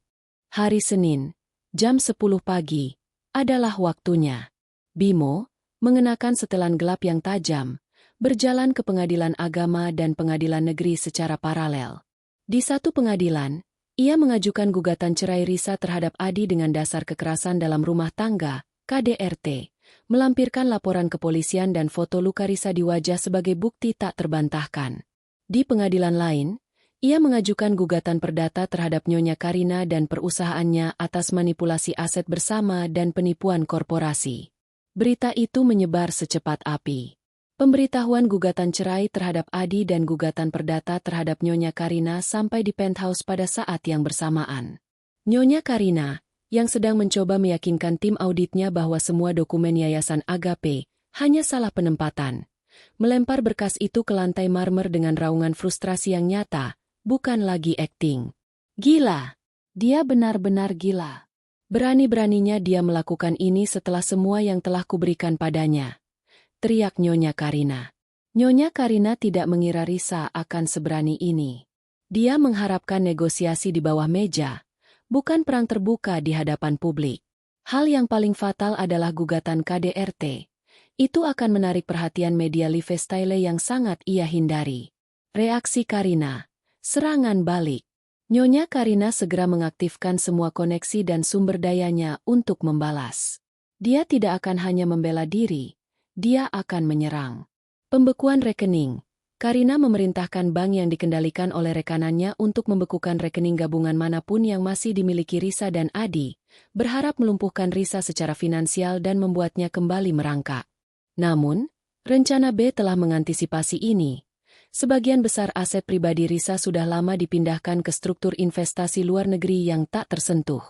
Hari Senin, jam 10 pagi, adalah waktunya. Bimo, mengenakan setelan gelap yang tajam, berjalan ke pengadilan agama dan pengadilan negeri secara paralel. Di satu pengadilan, ia mengajukan gugatan cerai Risa terhadap Adi dengan dasar kekerasan dalam rumah tangga, KDRT, melampirkan laporan kepolisian dan foto luka Risa di wajah sebagai bukti tak terbantahkan. Di pengadilan lain, ia mengajukan gugatan perdata terhadap Nyonya Karina dan perusahaannya atas manipulasi aset bersama dan penipuan korporasi. Berita itu menyebar secepat api. Pemberitahuan gugatan cerai terhadap Adi dan gugatan perdata terhadap Nyonya Karina sampai di penthouse pada saat yang bersamaan. Nyonya Karina, yang sedang mencoba meyakinkan tim auditnya bahwa semua dokumen Yayasan Agape hanya salah penempatan, melempar berkas itu ke lantai marmer dengan raungan frustrasi yang nyata, bukan lagi akting. Gila! Dia benar-benar gila. Berani-beraninya dia melakukan ini setelah semua yang telah kuberikan padanya. Teriak Nyonya Karina. Nyonya Karina tidak mengira Risa akan seberani ini. Dia mengharapkan negosiasi di bawah meja, bukan perang terbuka di hadapan publik. Hal yang paling fatal adalah gugatan KDRT. Itu akan menarik perhatian media lifestyle yang sangat ia hindari. Reaksi Karina. Serangan balik. Nyonya Karina segera mengaktifkan semua koneksi dan sumber dayanya untuk membalas. Dia tidak akan hanya membela diri, dia akan menyerang. Pembekuan rekening. Karina memerintahkan bank yang dikendalikan oleh rekanannya untuk membekukan rekening gabungan manapun yang masih dimiliki Risa dan Adi, berharap melumpuhkan Risa secara finansial dan membuatnya kembali merangkak. Namun, rencana B telah mengantisipasi ini. Sebagian besar aset pribadi Risa sudah lama dipindahkan ke struktur investasi luar negeri yang tak tersentuh.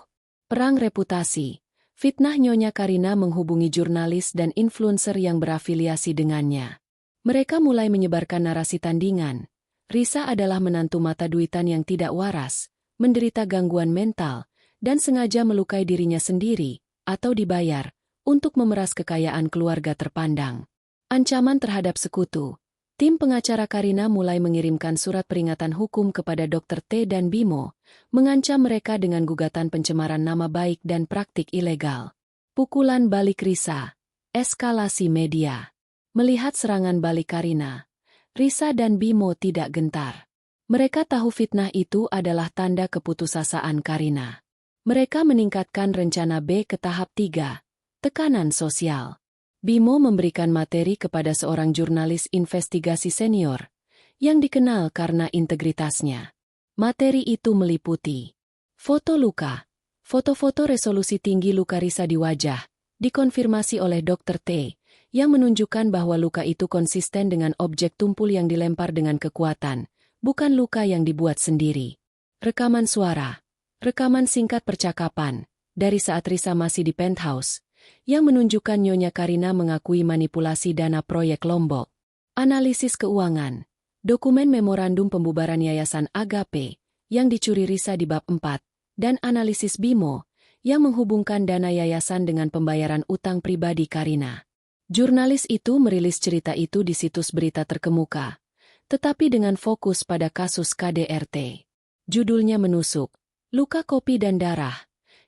Perang reputasi. Fitnah Nyonya Karina menghubungi jurnalis dan influencer yang berafiliasi dengannya. Mereka mulai menyebarkan narasi tandingan. Risa adalah menantu mata duitan yang tidak waras, menderita gangguan mental, dan sengaja melukai dirinya sendiri, atau dibayar, untuk memeras kekayaan keluarga terpandang. Ancaman terhadap sekutu. Tim pengacara Karina mulai mengirimkan surat peringatan hukum kepada Dr. T dan Bimo, mengancam mereka dengan gugatan pencemaran nama baik dan praktik ilegal. Pukulan balik Risa. Eskalasi media. Melihat serangan balik Karina, Risa dan Bimo tidak gentar. Mereka tahu fitnah itu adalah tanda keputusasaan Karina. Mereka meningkatkan rencana B ke tahap 3, tekanan sosial. Bimo memberikan materi kepada seorang jurnalis investigasi senior, yang dikenal karena integritasnya. Materi itu meliputi foto luka, foto-foto resolusi tinggi luka Risa di wajah, dikonfirmasi oleh Dr. T, yang menunjukkan bahwa luka itu konsisten dengan objek tumpul yang dilempar dengan kekuatan, bukan luka yang dibuat sendiri. Rekaman suara. Rekaman singkat percakapan, dari saat Risa masih di penthouse, yang menunjukkan Nyonya Karina mengakui manipulasi dana proyek Lombok. Analisis keuangan. Dokumen memorandum pembubaran Yayasan Agape, yang dicuri Risa di bab 4, dan analisis Bimo, yang menghubungkan dana yayasan dengan pembayaran utang pribadi Karina. Jurnalis itu merilis cerita itu di situs berita terkemuka, tetapi dengan fokus pada kasus KDRT. Judulnya menusuk, luka kopi dan darah,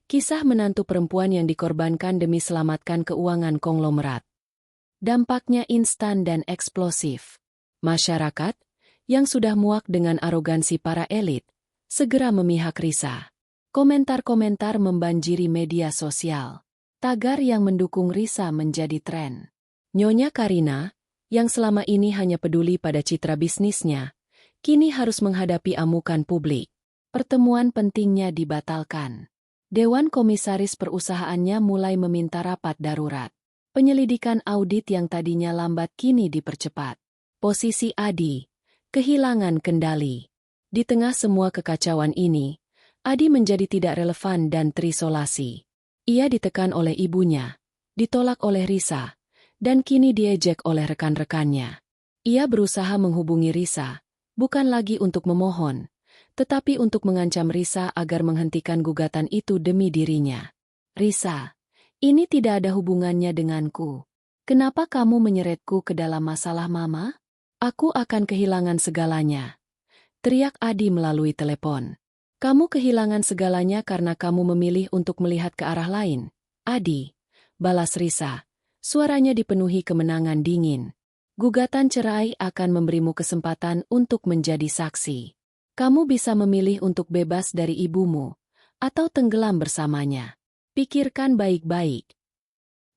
kisah menantu perempuan yang dikorbankan demi selamatkan keuangan konglomerat. Dampaknya instan dan eksplosif. Masyarakat, yang sudah muak dengan arogansi para elit, segera memihak Risa. Komentar-komentar membanjiri media sosial. Tagar yang mendukung Risa menjadi tren. Nyonya Karina, yang selama ini hanya peduli pada citra bisnisnya, kini harus menghadapi amukan publik. Pertemuan pentingnya dibatalkan. Dewan Komisaris perusahaannya mulai meminta rapat darurat. Penyelidikan audit yang tadinya lambat kini dipercepat. Posisi Adi, kehilangan kendali. Di tengah semua kekacauan ini, Adi menjadi tidak relevan dan terisolasi. Ia ditekan oleh ibunya, ditolak oleh Risa, dan kini diejek oleh rekan-rekannya. Ia berusaha menghubungi Risa, bukan lagi untuk memohon, tetapi untuk mengancam Risa agar menghentikan gugatan itu demi dirinya. Risa, ini tidak ada hubungannya denganku. Kenapa kamu menyeretku ke dalam masalah Mama? Aku akan kehilangan segalanya. Teriak Adi melalui telepon. Kamu kehilangan segalanya karena kamu memilih untuk melihat ke arah lain. Adi, balas Risa. Suaranya dipenuhi kemenangan dingin. Gugatan cerai akan memberimu kesempatan untuk menjadi saksi. Kamu bisa memilih untuk bebas dari ibumu, atau tenggelam bersamanya. Pikirkan baik-baik.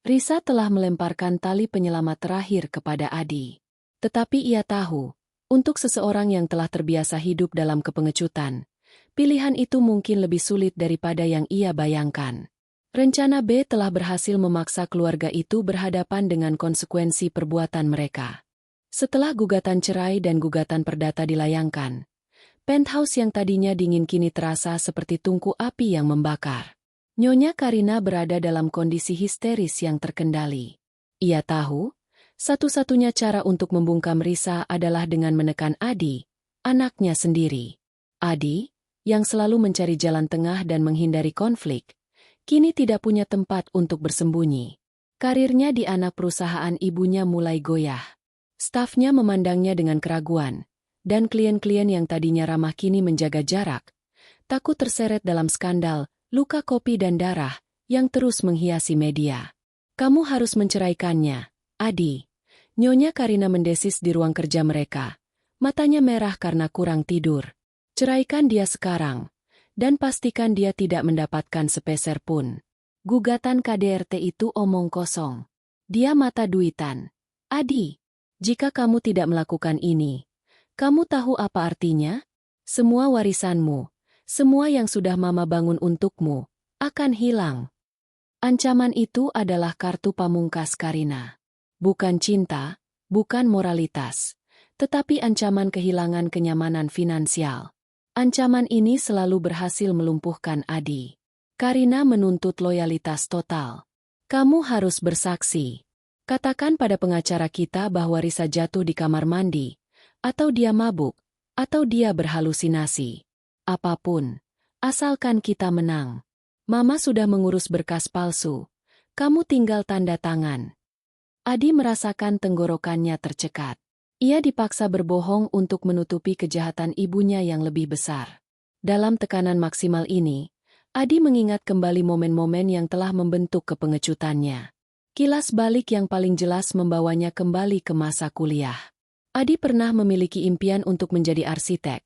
Risa telah melemparkan tali penyelamat terakhir kepada Adi. Tetapi ia tahu, untuk seseorang yang telah terbiasa hidup dalam kepengecutan, pilihan itu mungkin lebih sulit daripada yang ia bayangkan. Rencana B telah berhasil memaksa keluarga itu berhadapan dengan konsekuensi perbuatan mereka. Setelah gugatan cerai dan gugatan perdata dilayangkan, penthouse yang tadinya dingin kini terasa seperti tungku api yang membakar. Nyonya Karina berada dalam kondisi histeris yang terkendali. Ia tahu, satu-satunya cara untuk membungkam Risa adalah dengan menekan Adi, anaknya sendiri. Adi, yang selalu mencari jalan tengah dan menghindari konflik, kini tidak punya tempat untuk bersembunyi. Karirnya di anak perusahaan ibunya mulai goyah. Stafnya memandangnya dengan keraguan, dan klien-klien yang tadinya ramah kini menjaga jarak, takut terseret dalam skandal, luka kopi dan darah, yang terus menghiasi media. Kamu harus menceraikannya, Adi. Nyonya Karina mendesis di ruang kerja mereka. Matanya merah karena kurang tidur. Ceraikan dia sekarang. Dan pastikan dia tidak mendapatkan sepeser pun. Gugatan KDRT itu omong kosong. Dia mata duitan. Adi, jika kamu tidak melakukan ini, kamu tahu apa artinya? Semua warisanmu, semua yang sudah Mama bangun untukmu, akan hilang. Ancaman itu adalah kartu pamungkas Karina. Bukan cinta, bukan moralitas, tetapi ancaman kehilangan kenyamanan finansial. Ancaman ini selalu berhasil melumpuhkan Adi. Karina menuntut loyalitas total. Kamu harus bersaksi. Katakan pada pengacara kita bahwa Risa jatuh di kamar mandi, atau dia mabuk, atau dia berhalusinasi. Apapun, asalkan kita menang. Mama sudah mengurus berkas palsu. Kamu tinggal tanda tangan. Adi merasakan tenggorokannya tercekat. Ia dipaksa berbohong untuk menutupi kejahatan ibunya yang lebih besar. Dalam tekanan maksimal ini, Adi mengingat kembali momen-momen yang telah membentuk kepengecutannya. Kilas balik yang paling jelas membawanya kembali ke masa kuliah. Adi pernah memiliki impian untuk menjadi arsitek,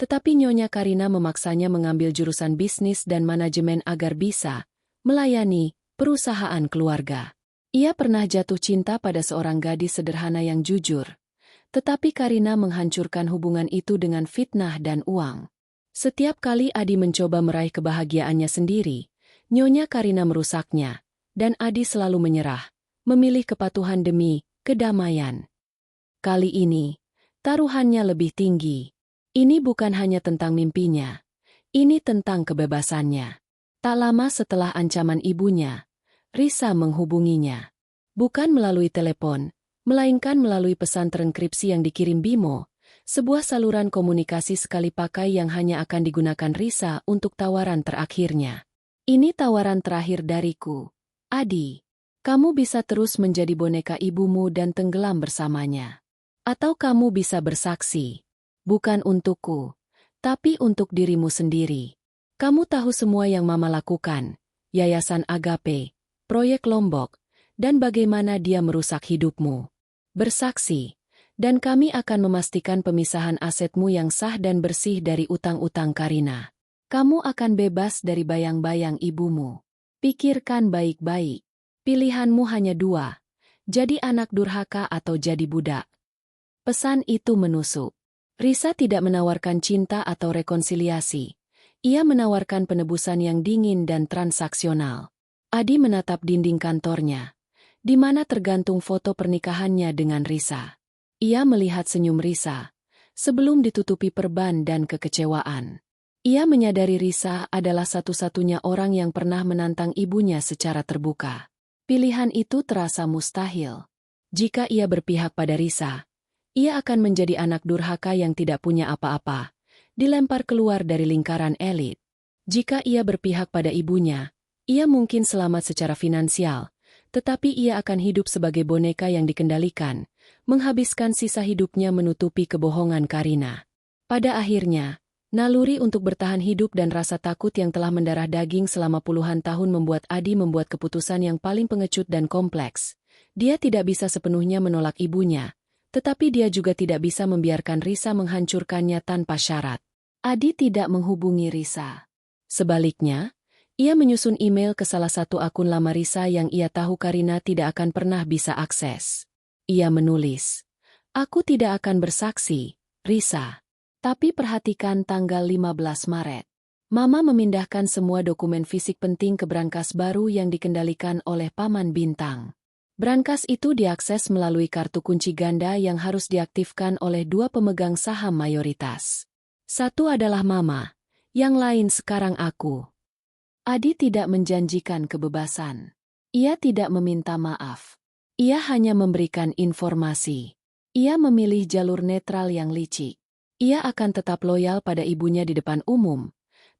tetapi Nyonya Karina memaksanya mengambil jurusan bisnis dan manajemen agar bisa melayani perusahaan keluarga. Ia pernah jatuh cinta pada seorang gadis sederhana yang jujur, tetapi Karina menghancurkan hubungan itu dengan fitnah dan uang. Setiap kali Adi mencoba meraih kebahagiaannya sendiri, Nyonya Karina merusaknya, dan Adi selalu menyerah, memilih kepatuhan demi kedamaian. Kali ini, taruhannya lebih tinggi. Ini bukan hanya tentang mimpinya. Ini tentang kebebasannya. Tak lama setelah ancaman ibunya, Risa menghubunginya. Bukan melalui telepon, melainkan melalui pesan terenkripsi yang dikirim Bimo, sebuah saluran komunikasi sekali pakai yang hanya akan digunakan Risa untuk tawaran terakhirnya. Ini tawaran terakhir dariku. Adi, kamu bisa terus menjadi boneka ibumu dan tenggelam bersamanya. Atau kamu bisa bersaksi. Bukan untukku, tapi untuk dirimu sendiri. Kamu tahu semua yang Mama lakukan, Yayasan Agape, Proyek Lombok, dan bagaimana dia merusak hidupmu. Bersaksi, dan kami akan memastikan pemisahan asetmu yang sah dan bersih dari utang-utang Karina. Kamu akan bebas dari bayang-bayang ibumu. Pikirkan baik-baik. Pilihanmu hanya dua, jadi anak durhaka atau jadi budak. Pesan itu menusuk. Risa tidak menawarkan cinta atau rekonsiliasi. Ia menawarkan penebusan yang dingin dan transaksional. Adi menatap dinding kantornya, di mana tergantung foto pernikahannya dengan Risa. Ia melihat senyum Risa, sebelum ditutupi perban dan kekecewaan. Ia menyadari Risa adalah satu-satunya orang yang pernah menantang ibunya secara terbuka. Pilihan itu terasa mustahil. Jika ia berpihak pada Risa, ia akan menjadi anak durhaka yang tidak punya apa-apa, dilempar keluar dari lingkaran elit. Jika ia berpihak pada ibunya, ia mungkin selamat secara finansial, tetapi ia akan hidup sebagai boneka yang dikendalikan, menghabiskan sisa hidupnya menutupi kebohongan Karina. Pada akhirnya, naluri untuk bertahan hidup dan rasa takut yang telah mendarah daging selama puluhan tahun membuat Adi membuat keputusan yang paling pengecut dan kompleks. Dia tidak bisa sepenuhnya menolak ibunya, tetapi dia juga tidak bisa membiarkan Risa menghancurkannya tanpa syarat. Adi tidak menghubungi Risa. Sebaliknya, ia menyusun email ke salah satu akun lama Risa yang ia tahu Karina tidak akan pernah bisa akses. Ia menulis, "Aku tidak akan bersaksi, Risa. Tapi perhatikan tanggal 15 Maret. Mama memindahkan semua dokumen fisik penting ke brankas baru yang dikendalikan oleh Paman Bintang. Brankas itu diakses melalui kartu kunci ganda yang harus diaktifkan oleh dua pemegang saham mayoritas. Satu adalah Mama, yang lain sekarang aku." Adi tidak menjanjikan kebebasan. Ia tidak meminta maaf. Ia hanya memberikan informasi. Ia memilih jalur netral yang licik. Ia akan tetap loyal pada ibunya di depan umum,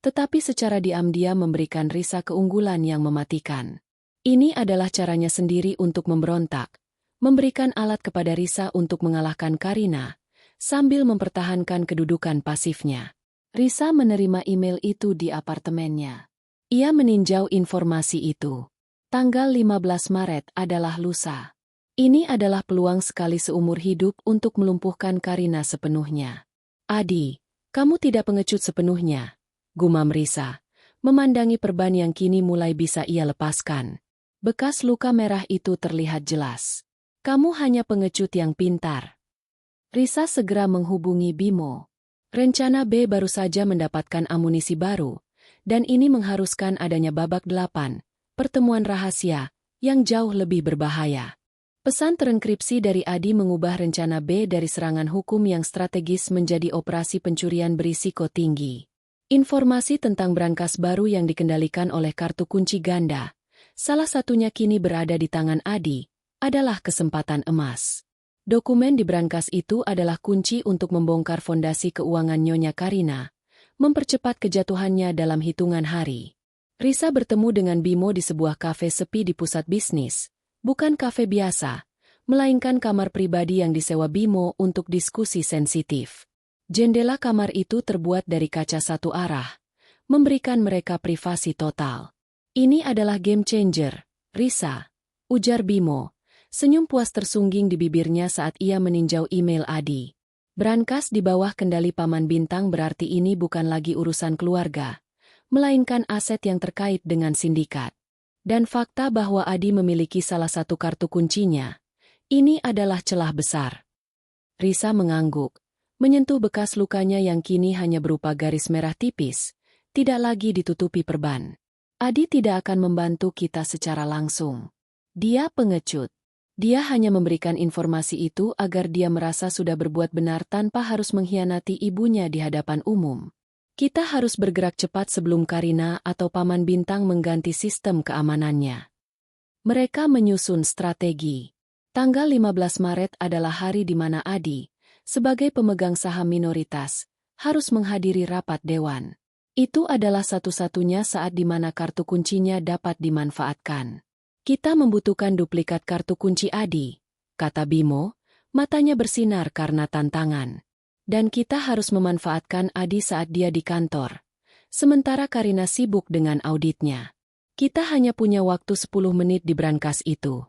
tetapi secara diam-diam memberikan Risa keunggulan yang mematikan. Ini adalah caranya sendiri untuk memberontak, memberikan alat kepada Risa untuk mengalahkan Karina, sambil mempertahankan kedudukan pasifnya. Risa menerima email itu di apartemennya. Ia meninjau informasi itu. Tanggal 15 Maret adalah lusa. Ini adalah peluang sekali seumur hidup untuk melumpuhkan Karina sepenuhnya. Adi, kamu tidak pengecut sepenuhnya, gumam Risa, memandangi perban yang kini mulai bisa ia lepaskan. Bekas luka merah itu terlihat jelas. Kamu hanya pengecut yang pintar. Risa segera menghubungi Bimo. Rencana B baru saja mendapatkan amunisi baru, dan ini mengharuskan adanya babak 8, pertemuan rahasia, yang jauh lebih berbahaya. Pesan terenkripsi dari Adi mengubah rencana B dari serangan hukum yang strategis menjadi operasi pencurian berisiko tinggi. Informasi tentang brankas baru yang dikendalikan oleh kartu kunci ganda, salah satunya kini berada di tangan Adi, adalah kesempatan emas. Dokumen di brankas itu adalah kunci untuk membongkar fondasi keuangan Nyonya Karina, mempercepat kejatuhannya dalam hitungan hari. Risa bertemu dengan Bimo di sebuah kafe sepi di pusat bisnis. Bukan kafe biasa, melainkan kamar pribadi yang disewa Bimo untuk diskusi sensitif. Jendela kamar itu terbuat dari kaca satu arah, memberikan mereka privasi total. Ini adalah game changer, Risa, ujar Bimo, senyum puas tersungging di bibirnya saat ia meninjau email Adi. Brankas di bawah kendali Paman Bintang berarti ini bukan lagi urusan keluarga, melainkan aset yang terkait dengan sindikat. Dan fakta bahwa Adi memiliki salah satu kartu kuncinya, ini adalah celah besar. Risa mengangguk, menyentuh bekas lukanya yang kini hanya berupa garis merah tipis, tidak lagi ditutupi perban. Adi tidak akan membantu kita secara langsung. Dia pengecut. Dia hanya memberikan informasi itu agar dia merasa sudah berbuat benar tanpa harus mengkhianati ibunya di hadapan umum. Kita harus bergerak cepat sebelum Karina atau Paman Bintang mengganti sistem keamanannya. Mereka menyusun strategi. Tanggal 15 Maret adalah hari di mana Adi, sebagai pemegang saham minoritas, harus menghadiri rapat dewan. Itu adalah satu-satunya saat di mana kartu kuncinya dapat dimanfaatkan. Kita membutuhkan duplikat kartu kunci Adi, kata Bimo, matanya bersinar karena tantangan. Dan kita harus memanfaatkan Adi saat dia di kantor. Sementara Karina sibuk dengan auditnya. Kita hanya punya waktu 10 menit di brankas itu.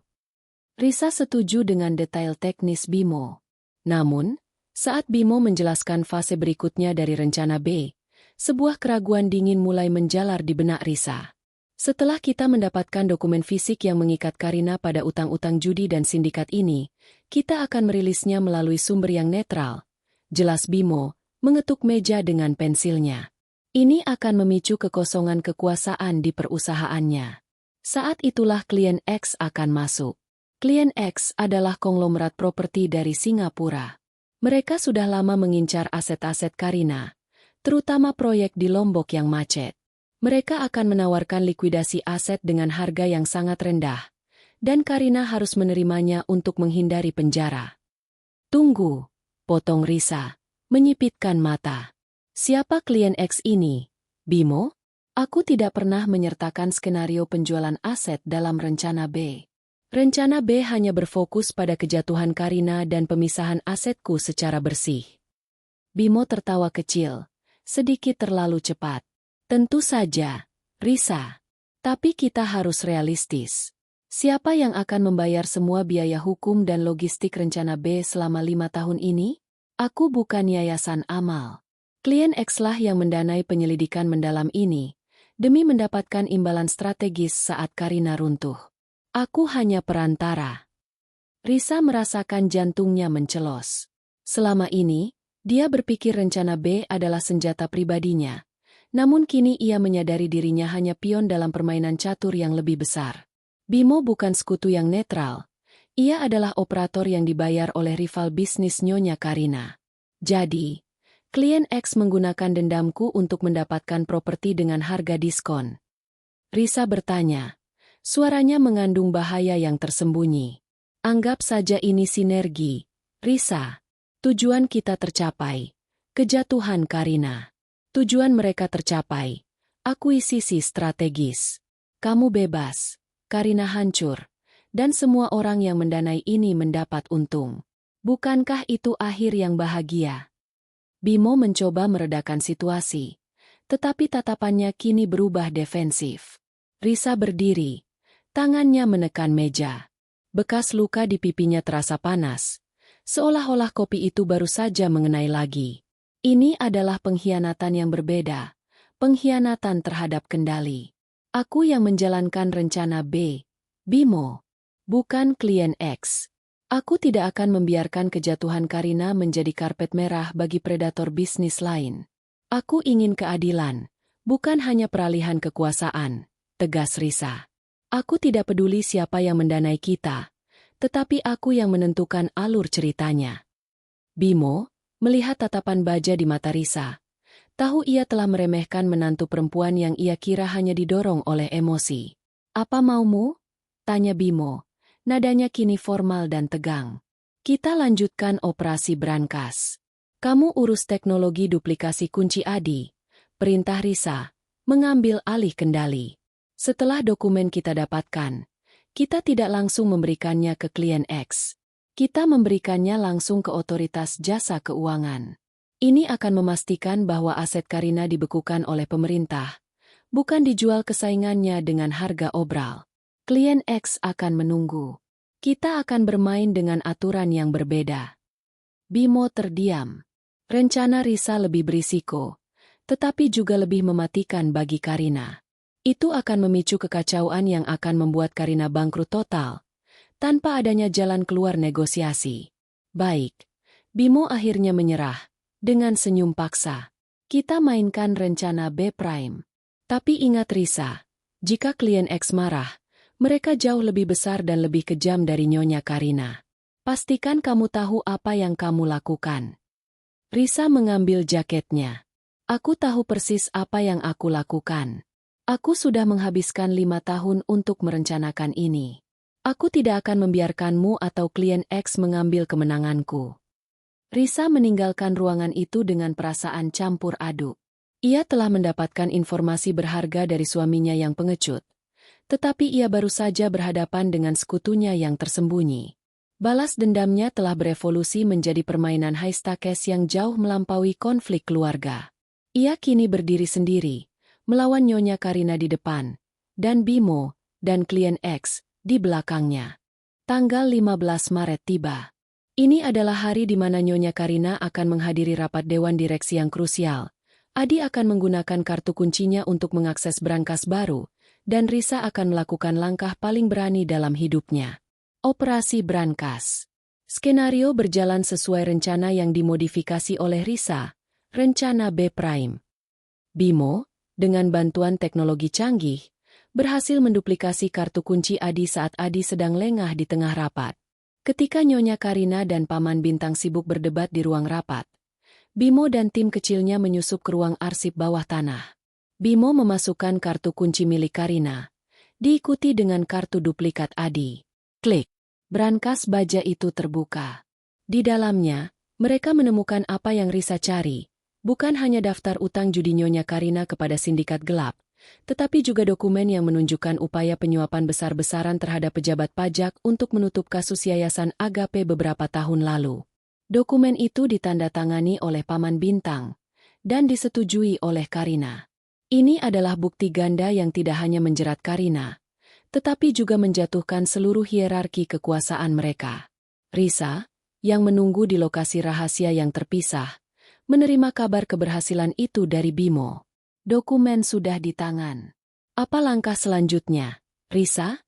Risa setuju dengan detail teknis Bimo. Namun, saat Bimo menjelaskan fase berikutnya dari rencana B, sebuah keraguan dingin mulai menjalar di benak Risa. Setelah kita mendapatkan dokumen fisik yang mengikat Karina pada utang-utang judi dan sindikat ini, kita akan merilisnya melalui sumber yang netral. Jelas Bimo, mengetuk meja dengan pensilnya. Ini akan memicu kekosongan kekuasaan di perusahaannya. Saat itulah klien X akan masuk. Klien X adalah konglomerat properti dari Singapura. Mereka sudah lama mengincar aset-aset Karina, terutama proyek di Lombok yang macet. Mereka akan menawarkan likuidasi aset dengan harga yang sangat rendah, dan Karina harus menerimanya untuk menghindari penjara. Tunggu. Potong Risa, menyipitkan mata. Siapa klien X ini, Bimo? Aku tidak pernah menyertakan skenario penjualan aset dalam rencana B. Rencana B hanya berfokus pada kejatuhan Karina dan pemisahan asetku secara bersih. Bimo tertawa kecil, sedikit terlalu cepat. Tentu saja, Risa. Tapi kita harus realistis. Siapa yang akan membayar semua biaya hukum dan logistik rencana B selama 5 tahun ini? Aku bukan yayasan amal. Klien X lah yang mendanai penyelidikan mendalam ini, demi mendapatkan imbalan strategis saat Karina runtuh. Aku hanya perantara. Risa merasakan jantungnya mencelos. Selama ini, dia berpikir rencana B adalah senjata pribadinya. Namun kini ia menyadari dirinya hanya pion dalam permainan catur yang lebih besar. Bimo bukan sekutu yang netral. Ia adalah operator yang dibayar oleh rival bisnis Nyonya Karina. Jadi, klien X menggunakan dendamku untuk mendapatkan properti dengan harga diskon. Risa bertanya. Suaranya mengandung bahaya yang tersembunyi. Anggap saja ini sinergi. Risa, tujuan kita tercapai. Kejatuhan Karina. Tujuan mereka tercapai. Akuisisi strategis. Kamu bebas. Karina hancur. Dan semua orang yang mendanai ini mendapat untung. Bukankah itu akhir yang bahagia? Bimo mencoba meredakan situasi. tetapi tatapannya kini berubah defensif. Risa berdiri, tangannya menekan meja. Bekas luka di pipinya terasa panas, seolah-olah kopi itu baru saja mengenai lagi. Ini adalah pengkhianatan yang berbeda, pengkhianatan terhadap kendali. Aku yang menjalankan rencana B, Bimo, bukan klien X. Aku tidak akan membiarkan kejatuhan Karina menjadi karpet merah bagi predator bisnis lain. Aku ingin keadilan, bukan hanya peralihan kekuasaan, tegas Risa. Aku tidak peduli siapa yang mendanai kita, tetapi aku yang menentukan alur ceritanya. Bimo, melihat tatapan baja di mata Risa, tahu ia telah meremehkan menantu perempuan yang ia kira hanya didorong oleh emosi. Apa maumu? Tanya Bimo, nadanya kini formal dan tegang. Kita lanjutkan operasi brankas. Kamu urus teknologi duplikasi kunci Adi, perintah Risa, mengambil alih kendali. Setelah dokumen kita dapatkan, kita tidak langsung memberikannya ke klien X. Kita memberikannya langsung ke otoritas jasa keuangan. Ini akan memastikan bahwa aset Karina dibekukan oleh pemerintah, bukan dijual ke saingannya dengan harga obral. Klien X akan menunggu. Kita akan bermain dengan aturan yang berbeda. Bimo terdiam. Rencana Risa lebih berisiko, tetapi juga lebih mematikan bagi Karina. Itu akan memicu kekacauan yang akan membuat Karina bangkrut total, tanpa adanya jalan keluar negosiasi. Baik, Bimo akhirnya menyerah, dengan senyum paksa. Kita mainkan rencana B Prime. Tapi ingat Risa, jika klien X marah, mereka jauh lebih besar dan lebih kejam dari Nyonya Karina. Pastikan kamu tahu apa yang kamu lakukan. Risa mengambil jaketnya. Aku tahu persis apa yang aku lakukan. Aku sudah menghabiskan 5 tahun untuk merencanakan ini. Aku tidak akan membiarkanmu atau klien X mengambil kemenanganku. Risa meninggalkan ruangan itu dengan perasaan campur aduk. Ia telah mendapatkan informasi berharga dari suaminya yang pengecut, tetapi ia baru saja berhadapan dengan sekutunya yang tersembunyi. Balas dendamnya telah berevolusi menjadi permainan high stakes yang jauh melampaui konflik keluarga. Ia kini berdiri sendiri, melawan Nyonya Karina di depan, dan Bimo, dan klien X, di belakangnya. Tanggal 15 Maret tiba. Ini adalah hari di mana Nyonya Karina akan menghadiri rapat dewan direksi yang krusial. Adi akan menggunakan kartu kuncinya untuk mengakses brankas baru, dan Risa akan melakukan langkah paling berani dalam hidupnya. Operasi brankas. Skenario berjalan sesuai rencana yang dimodifikasi oleh Risa, rencana B Prime. Bimo, dengan bantuan teknologi canggih, berhasil menduplikasi kartu kunci Adi saat Adi sedang lengah di tengah rapat. Ketika Nyonya Karina dan Paman Bintang sibuk berdebat di ruang rapat, Bimo dan tim kecilnya menyusup ke ruang arsip bawah tanah. Bimo memasukkan kartu kunci milik Karina, diikuti dengan kartu duplikat Adi. Klik. Brankas baja itu terbuka. Di dalamnya, mereka menemukan apa yang Risa cari, bukan hanya daftar utang judi Nyonya Karina kepada sindikat gelap, tetapi juga dokumen yang menunjukkan upaya penyuapan besar-besaran terhadap pejabat pajak untuk menutup kasus Yayasan Agape beberapa tahun lalu. Dokumen itu ditandatangani oleh Paman Bintang dan disetujui oleh Karina. Ini adalah bukti ganda yang tidak hanya menjerat Karina, tetapi juga menjatuhkan seluruh hierarki kekuasaan mereka. Risa, yang menunggu di lokasi rahasia yang terpisah, menerima kabar keberhasilan itu dari Bimo. Dokumen sudah di tangan. Apa langkah selanjutnya, Risa?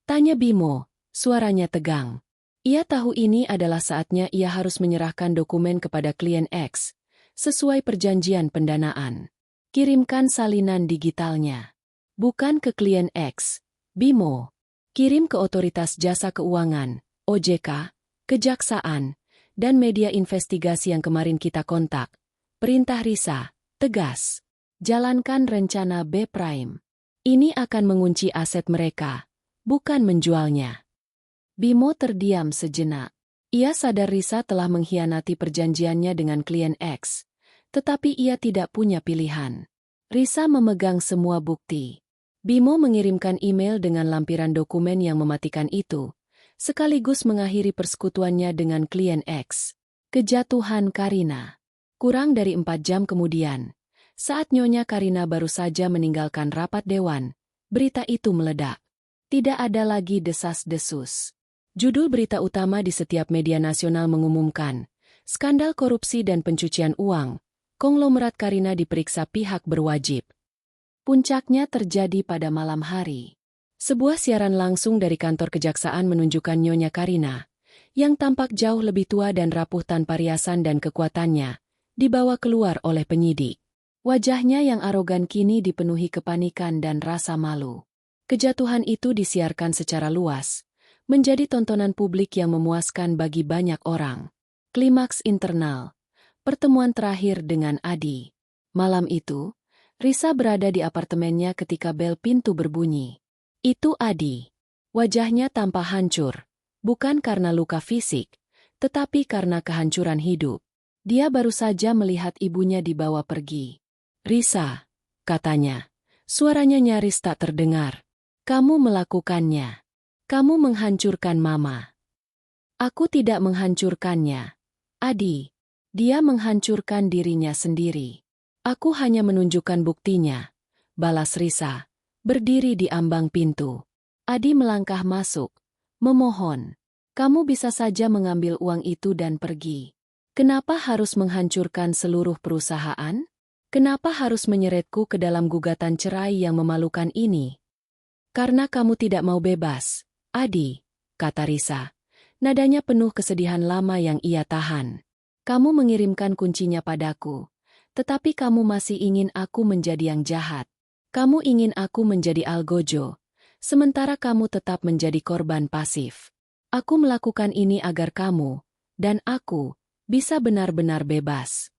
Tanya Bimo, suaranya tegang. Ia tahu ini adalah saatnya ia harus menyerahkan dokumen kepada klien X, sesuai perjanjian pendanaan. Kirimkan salinan digitalnya. Bukan ke klien X, Bimo. Kirim ke Otoritas Jasa Keuangan, OJK, Kejaksaan, dan media investigasi yang kemarin kita kontak. Perintah Risa, tegas. Jalankan rencana B Prime. Ini akan mengunci aset mereka, bukan menjualnya. Bimo terdiam sejenak. Ia sadar Risa telah mengkhianati perjanjiannya dengan klien X, tetapi ia tidak punya pilihan. Risa memegang semua bukti. Bimo mengirimkan email dengan lampiran dokumen yang mematikan itu, sekaligus mengakhiri persekutuannya dengan klien X. Kejatuhan Karina. Kurang dari 4 jam kemudian, Saat Nyonya Karina baru saja meninggalkan rapat dewan, berita itu meledak. Tidak ada lagi desas-desus. Judul berita utama di setiap media nasional mengumumkan, skandal korupsi dan pencucian uang, konglomerat Karina diperiksa pihak berwajib. Puncaknya terjadi pada malam hari. Sebuah siaran langsung dari kantor kejaksaan menunjukkan Nyonya Karina, yang tampak jauh lebih tua dan rapuh tanpa riasan dan kekuatannya, dibawa keluar oleh penyidik. Wajahnya yang arogan kini dipenuhi kepanikan dan rasa malu. Kejatuhan itu disiarkan secara luas, menjadi tontonan publik yang memuaskan bagi banyak orang. Klimaks internal. Pertemuan terakhir dengan Adi. Malam itu, Risa berada di apartemennya ketika bel pintu berbunyi. Itu Adi. Wajahnya tampak hancur, bukan karena luka fisik, tetapi karena kehancuran hidup. Dia baru saja melihat ibunya dibawa pergi. "Risa," katanya. Suaranya nyaris tak terdengar. "Kamu melakukannya. Kamu menghancurkan Mama." "Aku tidak menghancurkannya, Adi. Dia menghancurkan dirinya sendiri. Aku hanya menunjukkan buktinya," balas Risa, berdiri di ambang pintu. Adi melangkah masuk, memohon. "Kamu bisa saja mengambil uang itu dan pergi. Kenapa harus menghancurkan seluruh perusahaan? Kenapa harus menyeretku ke dalam gugatan cerai yang memalukan ini?" "Karena kamu tidak mau bebas, Adi," kata Risa. Nadanya penuh kesedihan lama yang ia tahan. "Kamu mengirimkan kuncinya padaku, tetapi kamu masih ingin aku menjadi yang jahat. Kamu ingin aku menjadi algojo, sementara kamu tetap menjadi korban pasif. Aku melakukan ini agar kamu, dan aku, bisa benar-benar bebas."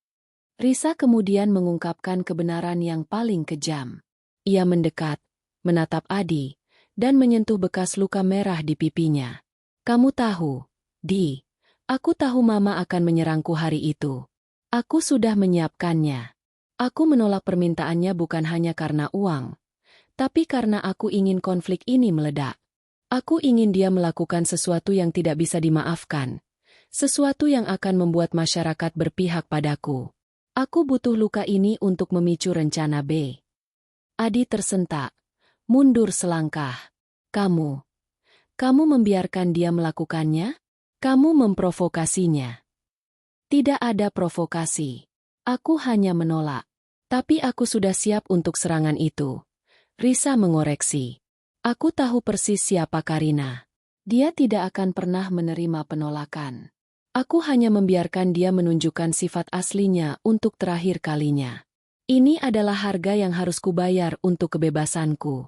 Risa kemudian mengungkapkan kebenaran yang paling kejam. Ia mendekat, menatap Adi, dan menyentuh bekas luka merah di pipinya. "Kamu tahu, Di, aku tahu Mama akan menyerangku hari itu. Aku sudah menyiapkannya. Aku menolak permintaannya bukan hanya karena uang, tapi karena aku ingin konflik ini meledak. Aku ingin dia melakukan sesuatu yang tidak bisa dimaafkan, sesuatu yang akan membuat masyarakat berpihak padaku. Aku butuh luka ini untuk memicu rencana B." Adi tersentak, mundur selangkah. Kamu membiarkan dia melakukannya? Kamu memprovokasinya." "Tidak ada provokasi. Aku hanya menolak. Tapi aku sudah siap untuk serangan itu." Risa mengoreksi. "Aku tahu persis siapa Karina. Dia tidak akan pernah menerima penolakan. Aku hanya membiarkan dia menunjukkan sifat aslinya untuk terakhir kalinya. Ini adalah harga yang harus kubayar untuk kebebasanku."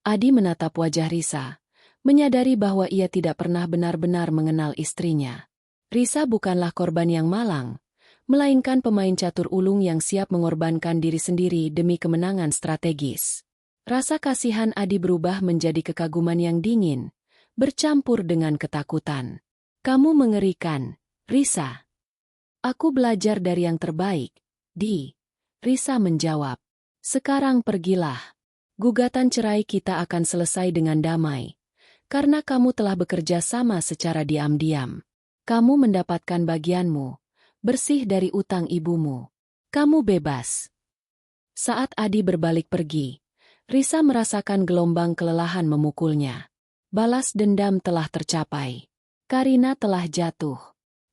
Adi menatap wajah Risa, menyadari bahwa ia tidak pernah benar-benar mengenal istrinya. Risa bukanlah korban yang malang, melainkan pemain catur ulung yang siap mengorbankan diri sendiri demi kemenangan strategis. Rasa kasihan Adi berubah menjadi kekaguman yang dingin, bercampur dengan ketakutan. "Kamu mengerikan, Risa." "Aku belajar dari yang terbaik, Di," Risa menjawab. "Sekarang pergilah. Gugatan cerai kita akan selesai dengan damai, karena kamu telah bekerja sama secara diam-diam. Kamu mendapatkan bagianmu, bersih dari utang ibumu. Kamu bebas." Saat Adi berbalik pergi, Risa merasakan gelombang kelelahan memukulnya. Balas dendam telah tercapai. Karina telah jatuh.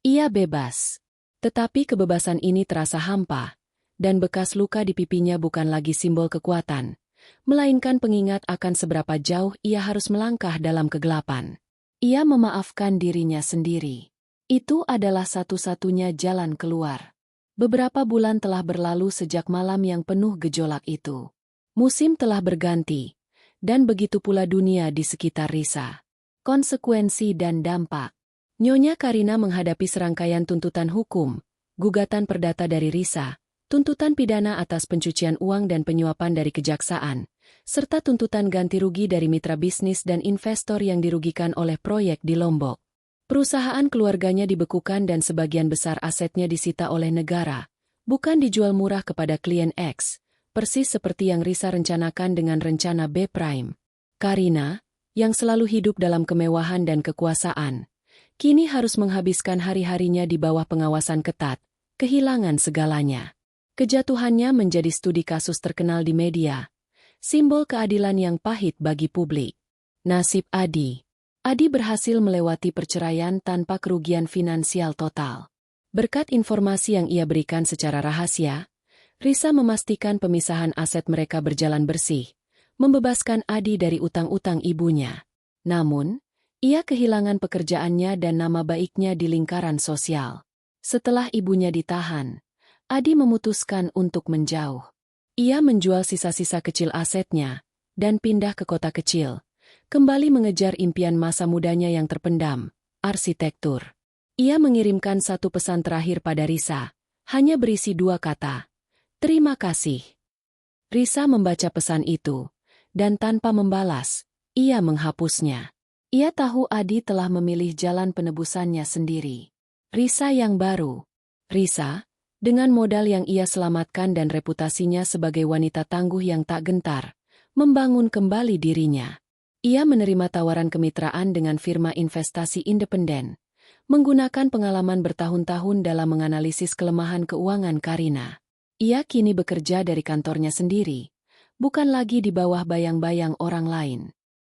Ia bebas. Tetapi kebebasan ini terasa hampa, dan bekas luka di pipinya bukan lagi simbol kekuatan, melainkan pengingat akan seberapa jauh ia harus melangkah dalam kegelapan. Ia memaafkan dirinya sendiri. Itu adalah satu-satunya jalan keluar. Beberapa bulan telah berlalu sejak malam yang penuh gejolak itu. Musim telah berganti, dan begitu pula dunia di sekitar Risa. Konsekuensi dan dampak. Nyonya Karina menghadapi serangkaian tuntutan hukum, gugatan perdata dari Risa, tuntutan pidana atas pencucian uang dan penyuapan dari kejaksaan, serta tuntutan ganti rugi dari mitra bisnis dan investor yang dirugikan oleh proyek di Lombok. Perusahaan keluarganya dibekukan dan sebagian besar asetnya disita oleh negara, bukan dijual murah kepada klien X, persis seperti yang Risa rencanakan dengan rencana B Prime. Karina, yang selalu hidup dalam kemewahan dan kekuasaan, kini harus menghabiskan hari-harinya di bawah pengawasan ketat, kehilangan segalanya. Kejatuhannya menjadi studi kasus terkenal di media, simbol keadilan yang pahit bagi publik. Nasib Adi. Adi berhasil melewati perceraian tanpa kerugian finansial total. Berkat informasi yang ia berikan secara rahasia, Risa memastikan pemisahan aset mereka berjalan bersih, membebaskan Adi dari utang-utang ibunya. Namun, ia kehilangan pekerjaannya dan nama baiknya di lingkaran sosial. Setelah ibunya ditahan, Adi memutuskan untuk menjauh. Ia menjual sisa-sisa kecil asetnya dan pindah ke kota kecil, kembali mengejar impian masa mudanya yang terpendam, arsitektur. Ia mengirimkan satu pesan terakhir pada Risa, hanya berisi 2 kata, "Terima kasih." Risa membaca pesan itu, dan tanpa membalas, ia menghapusnya. Ia tahu Adi telah memilih jalan penebusannya sendiri. Risa yang baru. Risa, dengan modal yang ia selamatkan dan reputasinya sebagai wanita tangguh yang tak gentar, membangun kembali dirinya. Ia menerima tawaran kemitraan dengan firma investasi independen, menggunakan pengalaman bertahun-tahun dalam menganalisis kelemahan keuangan Karina. Ia kini bekerja dari kantornya sendiri, bukan lagi di bawah bayang-bayang orang lain.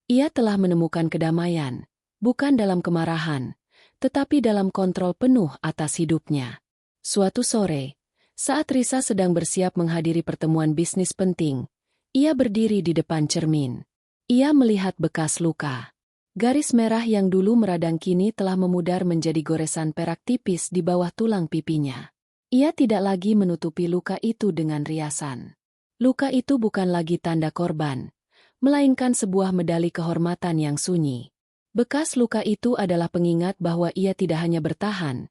Ia telah menemukan kedamaian, bukan dalam kemarahan, tetapi dalam kontrol penuh atas hidupnya. Suatu sore, saat Risa sedang bersiap menghadiri pertemuan bisnis penting, ia berdiri di depan cermin. Ia melihat bekas luka. Garis merah yang dulu meradang kini telah memudar menjadi goresan perak tipis di bawah tulang pipinya. Ia tidak lagi menutupi luka itu dengan riasan. Luka itu bukan lagi tanda korban, melainkan sebuah medali kehormatan yang sunyi. Bekas luka itu adalah pengingat bahwa ia tidak hanya bertahan,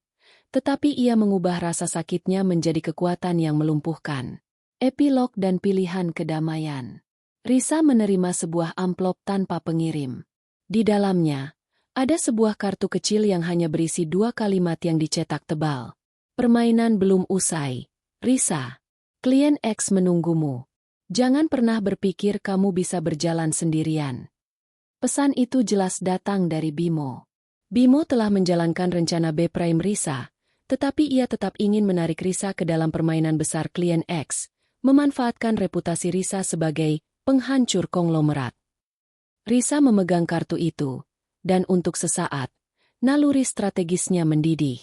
tetapi ia mengubah rasa sakitnya menjadi kekuatan yang melumpuhkan. Epilog dan pilihan kedamaian. Risa menerima sebuah amplop tanpa pengirim. Di dalamnya, ada sebuah kartu kecil yang hanya berisi 2 kalimat yang dicetak tebal. Permainan belum usai. Risa, klien X menunggumu. Jangan pernah berpikir kamu bisa berjalan sendirian. Pesan itu jelas datang dari Bimo. Bimo telah menjalankan rencana B Prime Risa, tetapi ia tetap ingin menarik Risa ke dalam permainan besar klien X, memanfaatkan reputasi Risa sebagai penghancur konglomerat. Risa memegang kartu itu, dan untuk sesaat, naluri strategisnya mendidih.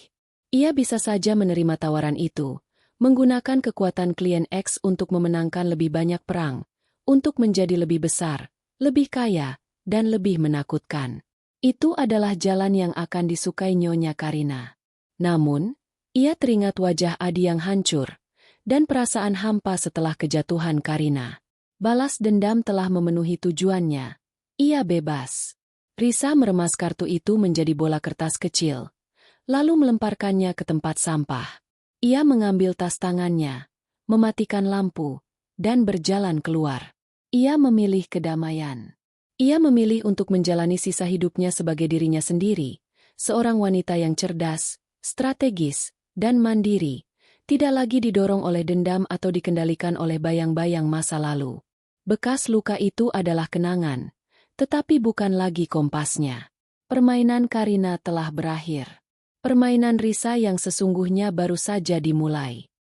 Ia bisa saja menerima tawaran itu, menggunakan kekuatan klien X untuk memenangkan lebih banyak perang, untuk menjadi lebih besar, lebih kaya, dan lebih menakutkan. Itu adalah jalan yang akan disukai Nyonya Karina. Namun, ia teringat wajah Adi yang hancur, dan perasaan hampa setelah kejatuhan Karina. Balas dendam telah memenuhi tujuannya. Ia bebas. Risa meremas kartu itu menjadi bola kertas kecil, lalu melemparkannya ke tempat sampah. Ia mengambil tas tangannya, mematikan lampu, dan berjalan keluar. Ia memilih kedamaian. Ia memilih untuk menjalani sisa hidupnya sebagai dirinya sendiri, seorang wanita yang cerdas, strategis, dan mandiri, tidak lagi didorong oleh dendam atau dikendalikan oleh bayang-bayang masa lalu. Bekas luka itu adalah kenangan, tetapi bukan lagi kompasnya. Permainan Karina telah berakhir. Permainan Risa yang sesungguhnya baru saja dimulai.